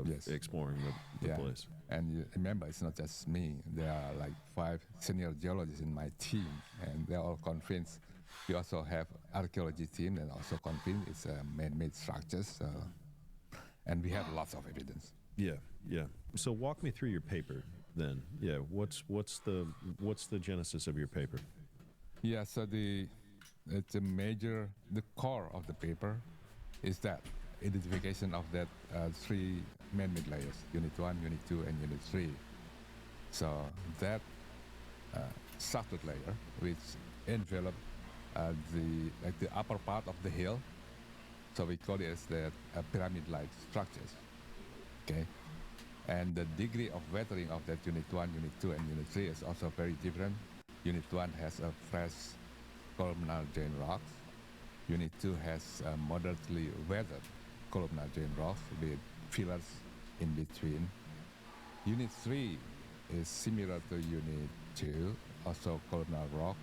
Yes. exploring the place. And you remember, it's not just me. There are like 5 senior geologists in my team, and they're all convinced. We also have archaeology team that also convinced it's a man-made structures. So, and we have lots of evidence. Yeah, yeah. So walk me through your paper then. Yeah, what's the genesis of your paper? Yeah, so the core of the paper is that identification of that 3 man-made layers, Unit 1, Unit 2, and Unit 3. So that structured layer, which envelop the upper part of the hill, so we call it as the pyramid-like structures. Okay, and the degree of weathering of that Unit 1, Unit 2, and Unit 3 is also very different. Unit 1 has a fresh columnar joint rocks. Unit 2 has moderately weathered columnar joint rocks with fillers in between. Unit 3 is similar to Unit 2, also columnar rock,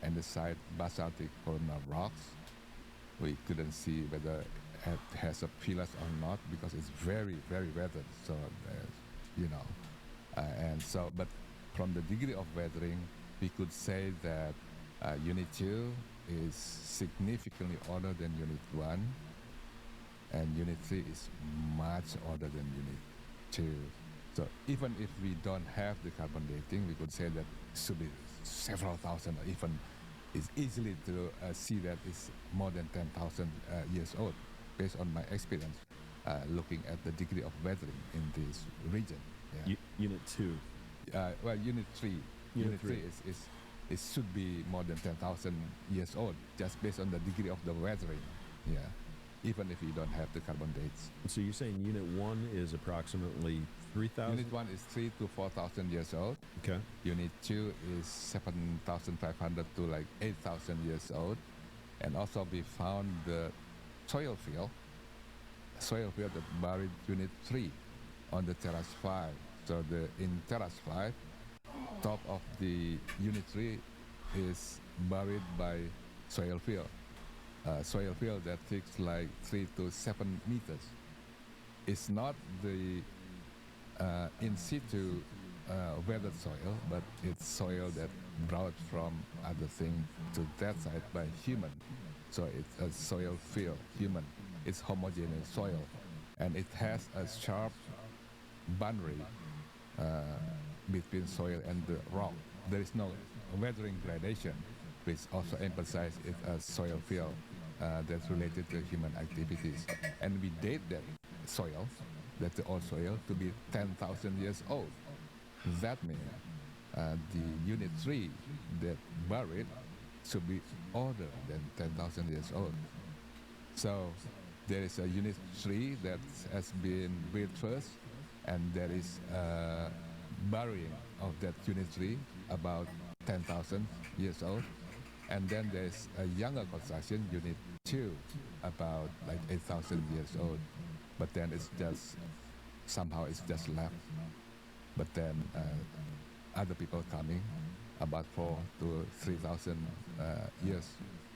and the side basaltic columnar rocks. We couldn't see whether it has a pillars or not because it's very, very weathered. So, but from the degree of weathering, we could say that Unit 2 is significantly older than Unit 1, and Unit 3 is much older than Unit 2. So even if we don't have the carbon dating, we could say that it should be several thousand, or even it's easily to see that it's more than 10,000 years old, based on my experience looking at the degree of weathering in this region. Yeah. Unit 2. Well, Unit 3. Unit 3 is it should be more than 10,000 years old, just based on the degree of the weathering. Yeah, even if you don't have the carbon dates. So you're saying Unit 1 is approximately 3,000? Unit 1 is 3,000 to 4,000 years old. Okay. Unit 2 is 7,500 to like 8,000 years old. And also we found the soil field that buried Unit 3 on the terrace 5. So in terrace 5, top of the Unit 3 is buried by soil field. Soil field that takes like 3 to 7 meters. It's not the in situ weathered soil, but it's soil that brought from other thing to that side by human. So it's a soil field, human. It's homogeneous soil, and it has a sharp boundary between soil and the rock. There is no weathering gradation, which also emphasizes it as soil field that's related to human activities. And we date that soil, that's the old soil, to be 10,000 years old. That means the Unit 3 that buried should be older than 10,000 years old. So there is a Unit 3 that has been built first, and there is burying of that Unit 3 about 10,000 years old. And then there's a younger construction, Unit 2, about like 8,000 years old. But then it's just, somehow it's just left. But then other people coming about 4,000 to 3,000 years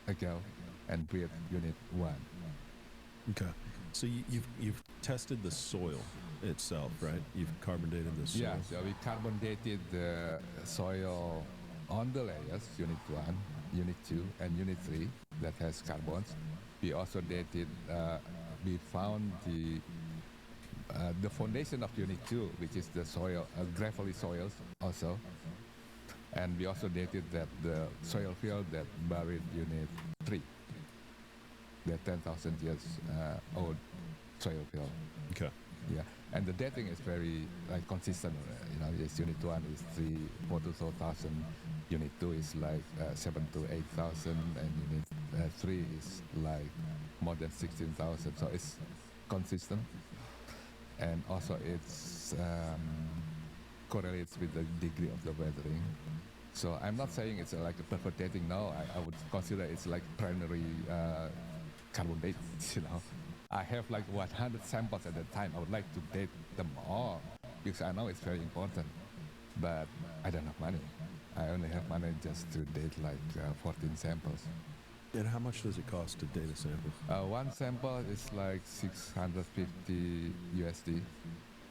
ago and built Unit 1. Okay. So you've tested the soil itself, right? You've carbon dated the soil. Yeah, so we carbon dated the soil on the layers, Unit 1, Unit 2, and Unit 3 that has carbons. We also dated, we found the foundation of Unit 2, which is the soil, gravelly soils also. And we also dated that the soil field that buried Unit 3, the 10,000 years old soil field. Okay. Yeah, and the dating is very consistent. Yes, Unit 1 is 4 to 4,000. Unit 2 is 7 to 8,000, and Unit 3 is more than 16,000. So it's consistent, and also it's correlates with the degree of the weathering. So I'm not saying it's like a perfect dating. No, I would consider it's like primary carbon date. I have 100 samples at that time. I would like to date them all because I know it's very important, but I don't have money. I only have money just to date 14 samples. And how much does it cost to date a sample? One sample is 650 USD.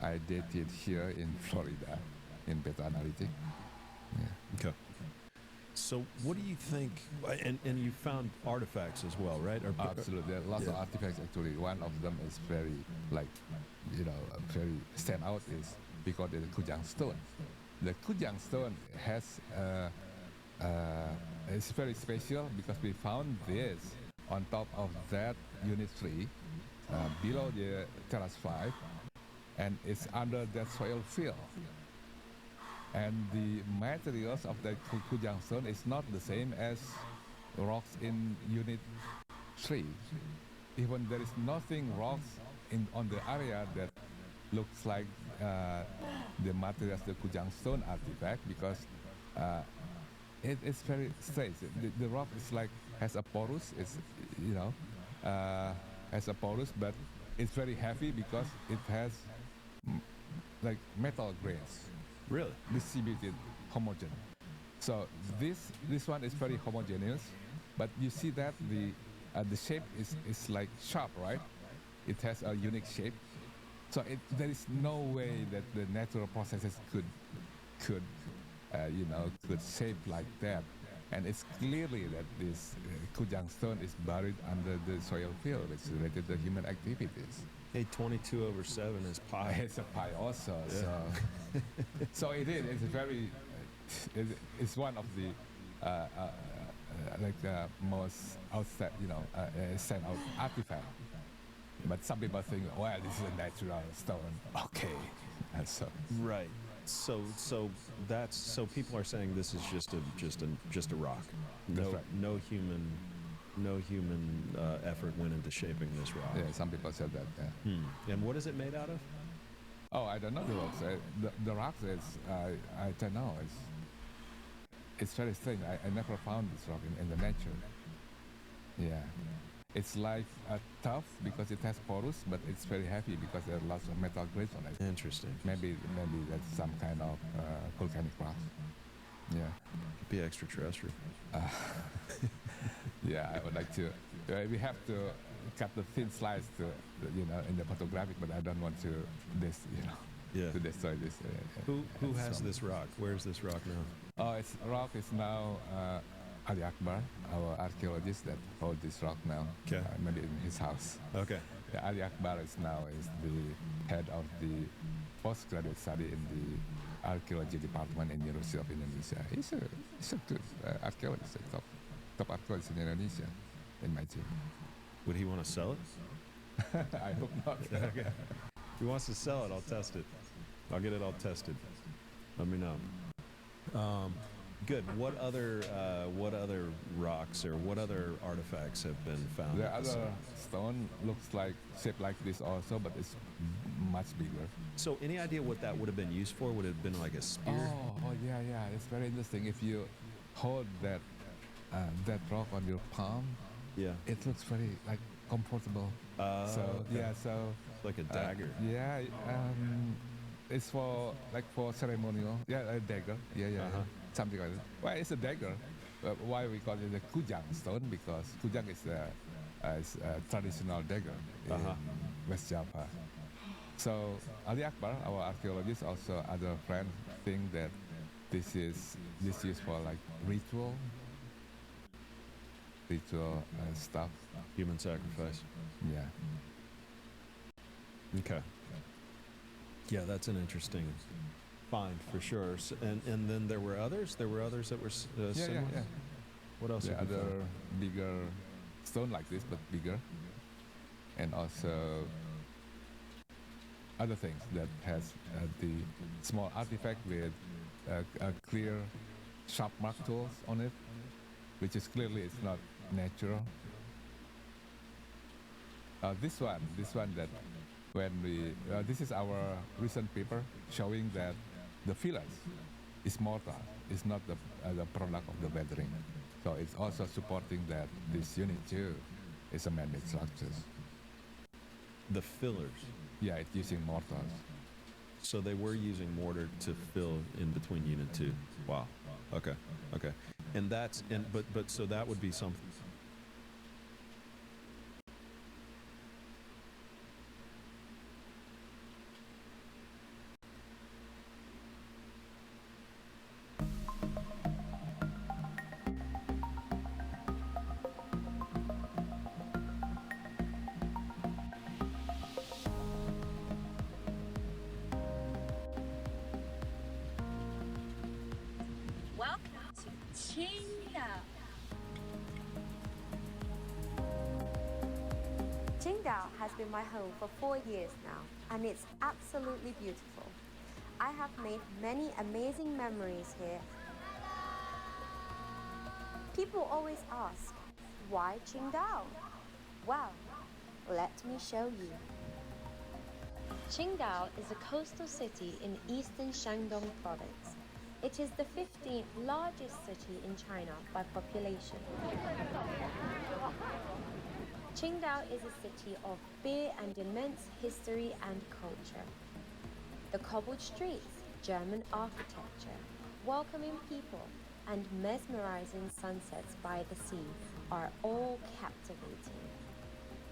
I dated here in Florida in Beta Analytic. Yeah. Okay. So what do you think, and you found artifacts as well, right? Absolutely, there are lots of artifacts actually. One of them is very, very stand out is because it's the Kujang stone. The Kujang stone has, it's very special because we found this on top of that Unit 3, below the Terrace 5, and it's under that soil field. And the materials of the Kujang stone is not the same as rocks in Unit 3. Even there is nothing rocks on the area that looks like the materials, the Kujang stone artifact, because it's very strange. The rock is has a porous, has a porous, but it's very heavy because it has metal grains. Really? Distributed, homogeneous. So this one is very homogeneous, but you see that the shape is sharp, right? It has a unique shape. So there is no way that the natural processes could shape like that. And it's clearly that this Kujang stone is buried under the soil field, which is related to human activities. Hey, 22/7 is pi. It's a pi also. Yeah. So it is. It's very. It's one of the most stand out artifact. But some people think, well, this is a natural stone. Okay, and so right. So people are saying this is just a rock. That's right. No human effort went into shaping this rock. Yeah, some people said that. Yeah. And what is it made out of? Oh, I don't know the rocks. The rocks is I don't know. It's very strange. I never found this rock in the nature. Yeah, it's tough because it has porous, but it's very heavy because there are lots of metal grains on it. Interesting. Maybe that's some kind of volcanic rock. Yeah. Could be extraterrestrial. Yeah, I would like to. We have to cut the thin slice in the photographic, but I don't want to to destroy this. Who has this rock? Where's this rock now? Oh, rock is now Ali Akbar, our archaeologist that holds this rock now. Okay. Maybe in his house. Okay. Yeah, Ali Akbar is the head of the postgraduate study in the archaeology department in the University of Indonesia. He's a good archaeologist, top archaeologist in Indonesia, in my team. Would he want to sell it? I hope not. Okay. If he wants to sell it, I'll test it. I'll get it all tested. Let me know. Good. What other rocks or what other artifacts have been found? The other stone looks shaped like this also, but it's much bigger. So, any idea what that would have been used for? Would it have been like a spear? Oh yeah. It's very interesting. If you hold that rock on your palm, it looks very comfortable. Okay. So like a dagger. It's for ceremonial. Yeah, a dagger. Yeah. Something like that. Well, it's a dagger. Why we call it a Kujang stone? Because Kujang is a traditional dagger West Java. So Ali Akbar, our archaeologist, also other friends think that this is used for like ritual stuff. Human sacrifice. Yeah. Okay. Yeah, that's an interesting find for sure. And then there were others. There were others that were similar. Yeah. What else? Yeah, have you other found? bigger stone like this, but bigger, and also other things that has the small artifact with a clear sharp mark tools on it, which is clearly it's not natural. This one that when we this is our recent paper showing that the fillers is mortar, it's not the product of the weathering. So it's also supporting that this unit too is a man-made structures. The fillers. Yeah, it's using mortars. So they were using mortar to fill in between Unit 2. Wow. Okay. And but so that would be something. Welcome to Qingdao. Qingdao has been my home for 4 years now, and it's absolutely beautiful. I have made many amazing memories here. People always ask, why Qingdao? Well, let me show you. Qingdao is a coastal city in eastern Shandong province. It is the 15th largest city in China by population. Qingdao is a city of beer and immense history and culture. The cobbled streets, German architecture, welcoming people, and mesmerizing sunsets by the sea are all captivating.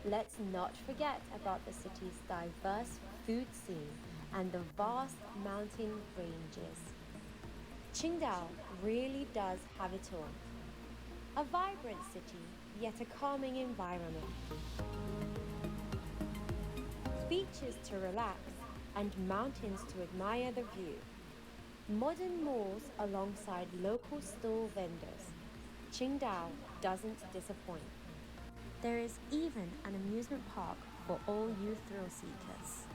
Let's not forget about the city's diverse food scene and the vast mountain ranges. Qingdao really does have it all. A vibrant city, yet a calming environment. Beaches to relax and mountains to admire the view. Modern malls alongside local stall vendors. Qingdao doesn't disappoint. There is even an amusement park for all you thrill seekers.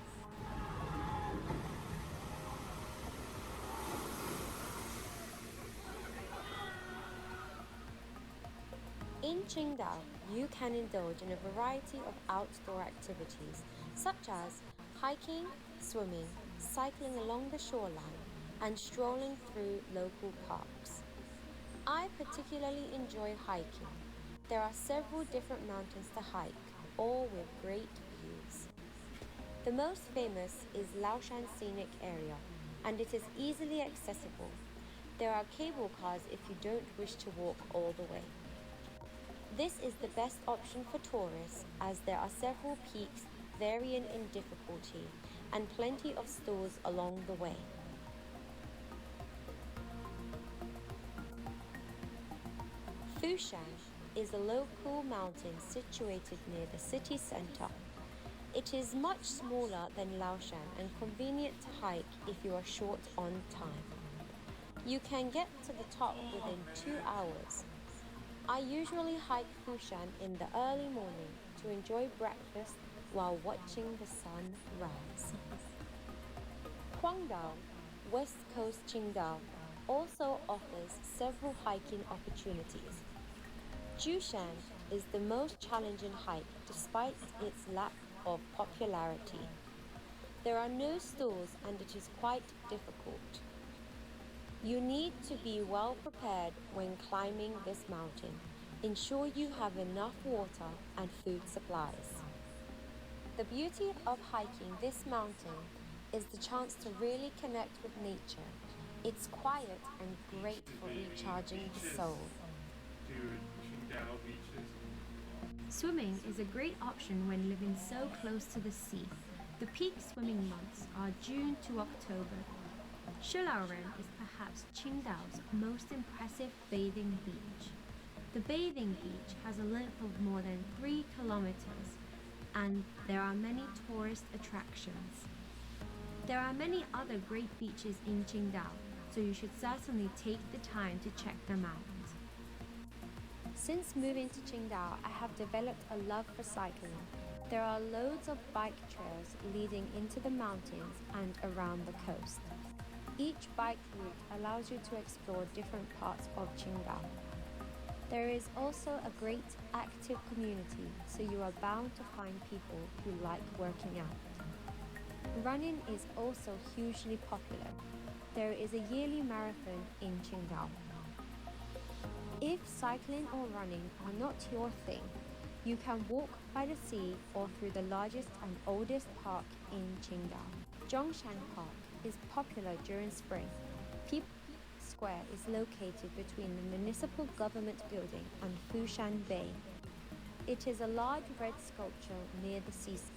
In Qingdao, you can indulge in a variety of outdoor activities such as hiking, swimming, cycling along the shoreline, and strolling through local parks. I particularly enjoy hiking. There are several different mountains to hike, all with great views. The most famous is Laoshan Scenic Area, and it is easily accessible. There are cable cars if you don't wish to walk all the way. This is the best option for tourists as there are several peaks varying in difficulty and plenty of stalls along the way. Fushan is a local mountain situated near the city center. It is much smaller than Laoshan and convenient to hike if you are short on time. You can get to the top within 2 hours. I usually hike Fushan in the early morning to enjoy breakfast while watching the sun rise. Huangdao, West Coast Qingdao, also offers several hiking opportunities. Jushan is the most challenging hike despite its lack of popularity. There are no stores and it is quite difficult. You need to be well prepared when climbing this mountain. Ensure you have enough water and food supplies. The beauty of hiking this mountain is the chance to really connect with nature. It's quiet and great for recharging the soul. Dude, Qingdao beaches. Swimming is a great option when living so close to the sea. The peak swimming months are June to October. Shilauren is perhaps Qingdao's most impressive bathing beach. The bathing beach has a length of more than 3 kilometers, and there are many tourist attractions. There are many other great beaches in Qingdao, so you should certainly take the time to check them out. Since moving to Qingdao, I have developed a love for cycling. There are loads of bike trails leading into the mountains and around the coast. Each bike route allows you to explore different parts of Qingdao. There is also a great active community, so you are bound to find people who like working out. Running is also hugely popular. There is a yearly marathon in Qingdao. If cycling or running are not your thing, you can walk by the sea or through the largest and oldest park in Qingdao. Zhongshan Park is popular during spring. People Square is located between the municipal government building and Fushan Bay. It is a large red sculpture near the seaside.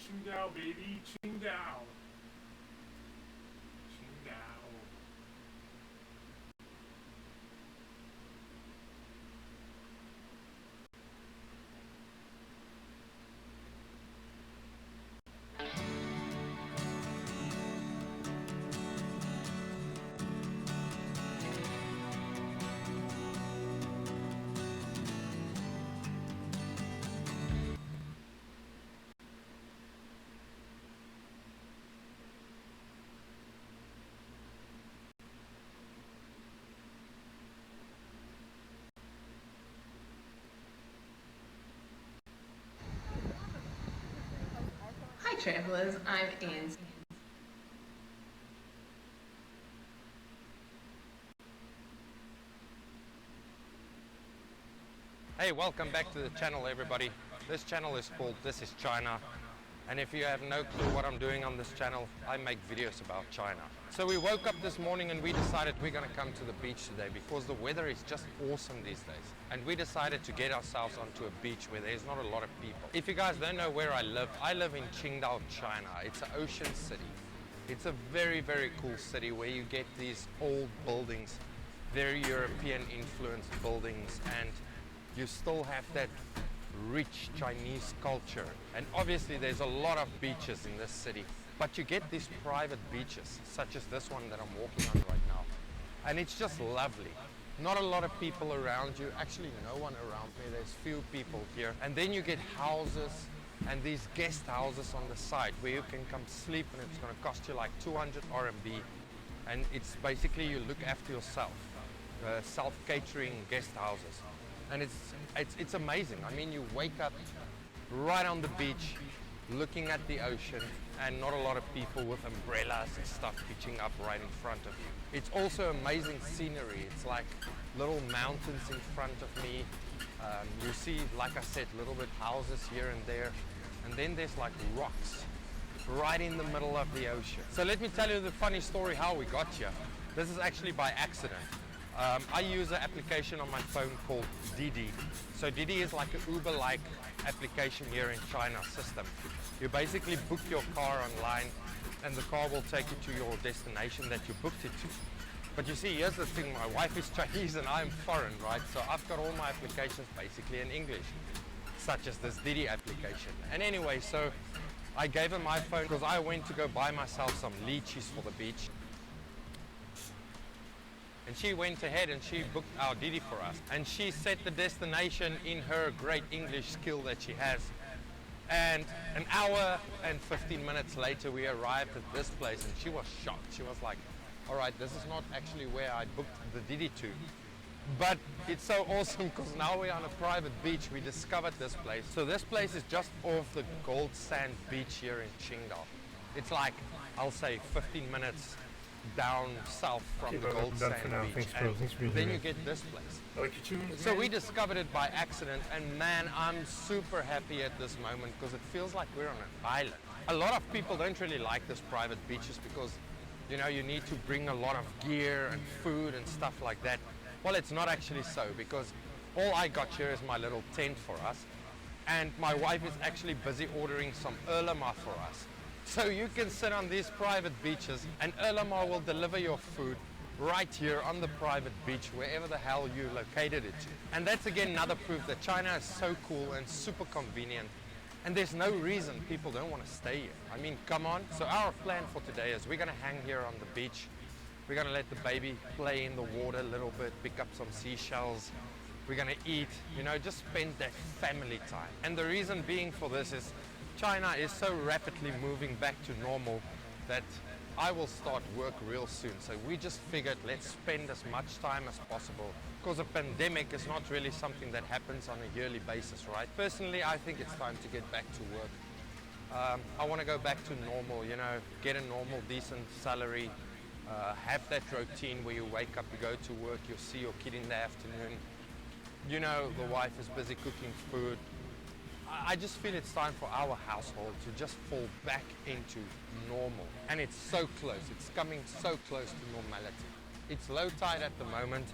Qingdao, baby, Qingdao. Qingdao. Tramplers, I'm Angie. Hey, welcome back to the channel, everybody. This channel is called This is China. And if you have no clue what I'm doing on this channel, I make videos about China. So we woke up this morning and we decided we're gonna come to the beach today because the weather is just awesome these days. And we decided to get ourselves onto a beach where there's not a lot of people. If you guys don't know where I live in Qingdao, China. It's an ocean city. It's a very, very cool city where you get these old buildings, very European influenced buildings, and you still have that rich Chinese culture. And obviously there's a lot of beaches in this city, but you get these private beaches, such as this one that I'm walking on right now. And it's just lovely. Not a lot of people around you, actually no one around me, there's few people here. And then you get houses and these guest houses on the side where you can come sleep, and it's gonna cost you like 200 RMB. And it's basically you look after yourself, self-catering guest houses. And it's amazing. I mean, you wake up right on the beach, looking at the ocean, and not a lot of people with umbrellas and stuff pitching up right in front of you. It's also amazing scenery. It's like little mountains in front of me. You see, like I said, little bit houses here and there. And then there's like rocks right in the middle of the ocean. So let me tell you the funny story how we got here. This is actually by accident. I use an application on my phone called Didi. So Didi is like an Uber-like application here in China system. You basically book your car online and the car will take you to your destination that you booked it to. But you see, here's the thing, my wife is Chinese and I'm foreign, right? So I've got all my applications basically in English, such as this Didi application. And anyway, so I gave her my phone because I went to go buy myself some lychees for the beach. And she went ahead and she booked our Didi for us. And she set the destination in her great English skill that she has. And an hour and 15 minutes later, we arrived at this place and she was shocked. She was like, all right, this is not actually where I booked the Didi to. But it's so awesome because now we're on a private beach. We discovered this place. So this place is just off the Gold Sand Beach here in Qingdao. It's like, I'll say 15 minutes down south from the Gold Sand Beach, and then you get this place. So we discovered it by accident, and man, I'm super happy at this moment because it feels like we're on an island. A lot of people don't really like this private beaches because, you know, you need to bring a lot of gear and food and stuff like that. Well, it's not actually so, because all I got here is my little tent for us, and my wife is actually busy ordering some Erlenmeyer for us. So you can sit on these private beaches and Erlenmeyer will deliver your food right here on the private beach, wherever the hell you located it to. And that's again another proof that China is so cool and super convenient. And there's no reason people don't want to stay here. I mean, come on. So our plan for today is we're going to hang here on the beach. We're going to let the baby play in the water a little bit, pick up some seashells. We're going to eat, you know, just spend that family time. And the reason being for this is China is so rapidly moving back to normal that I will start work real soon. So we just figured let's spend as much time as possible, because a pandemic is not really something that happens on a yearly basis, right? Personally, I think it's time to get back to work. I want to go back to normal, you know, get a normal, decent salary, have that routine where you wake up, you go to work, you see your kid in the afternoon. You know, the wife is busy cooking food. I just feel it's time for our household to just fall back into normal. And it's so close. It's coming so close to normality. It's low tide at the moment.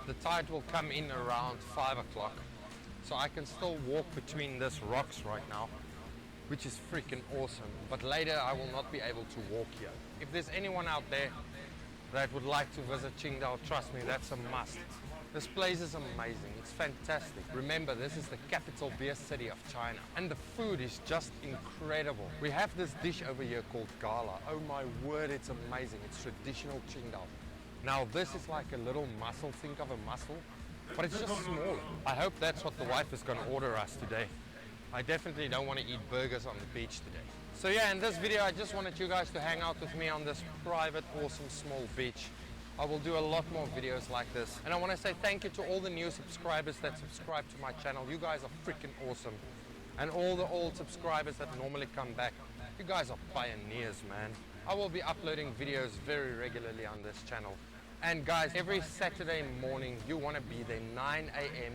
The tide will come in around 5 o'clock. So I can still walk between these rocks right now, which is freaking awesome. But later I will not be able to walk here. If there's anyone out there that would like to visit Qingdao, trust me, that's a must. This place is amazing. It's fantastic. Remember, this is the capital beer city of China. And the food is just incredible. We have this dish over here called gala. Oh my word, it's amazing. It's traditional Qingdao. Now, this is like a little mussel. Think of a mussel, but it's just smaller. I hope that's what the wife is going to order us today. I definitely don't want to eat burgers on the beach today. So yeah, in this video, I just wanted you guys to hang out with me on this private, awesome, small beach. I will do a lot more videos like this. And I want to say thank you to all the new subscribers that subscribe to my channel. You guys are freaking awesome. and all the old subscribers that normally come back. You guys are pioneers, man. I will be uploading videos very regularly on this channel. And guys, every Saturday morning, you want to be there 9 a.m.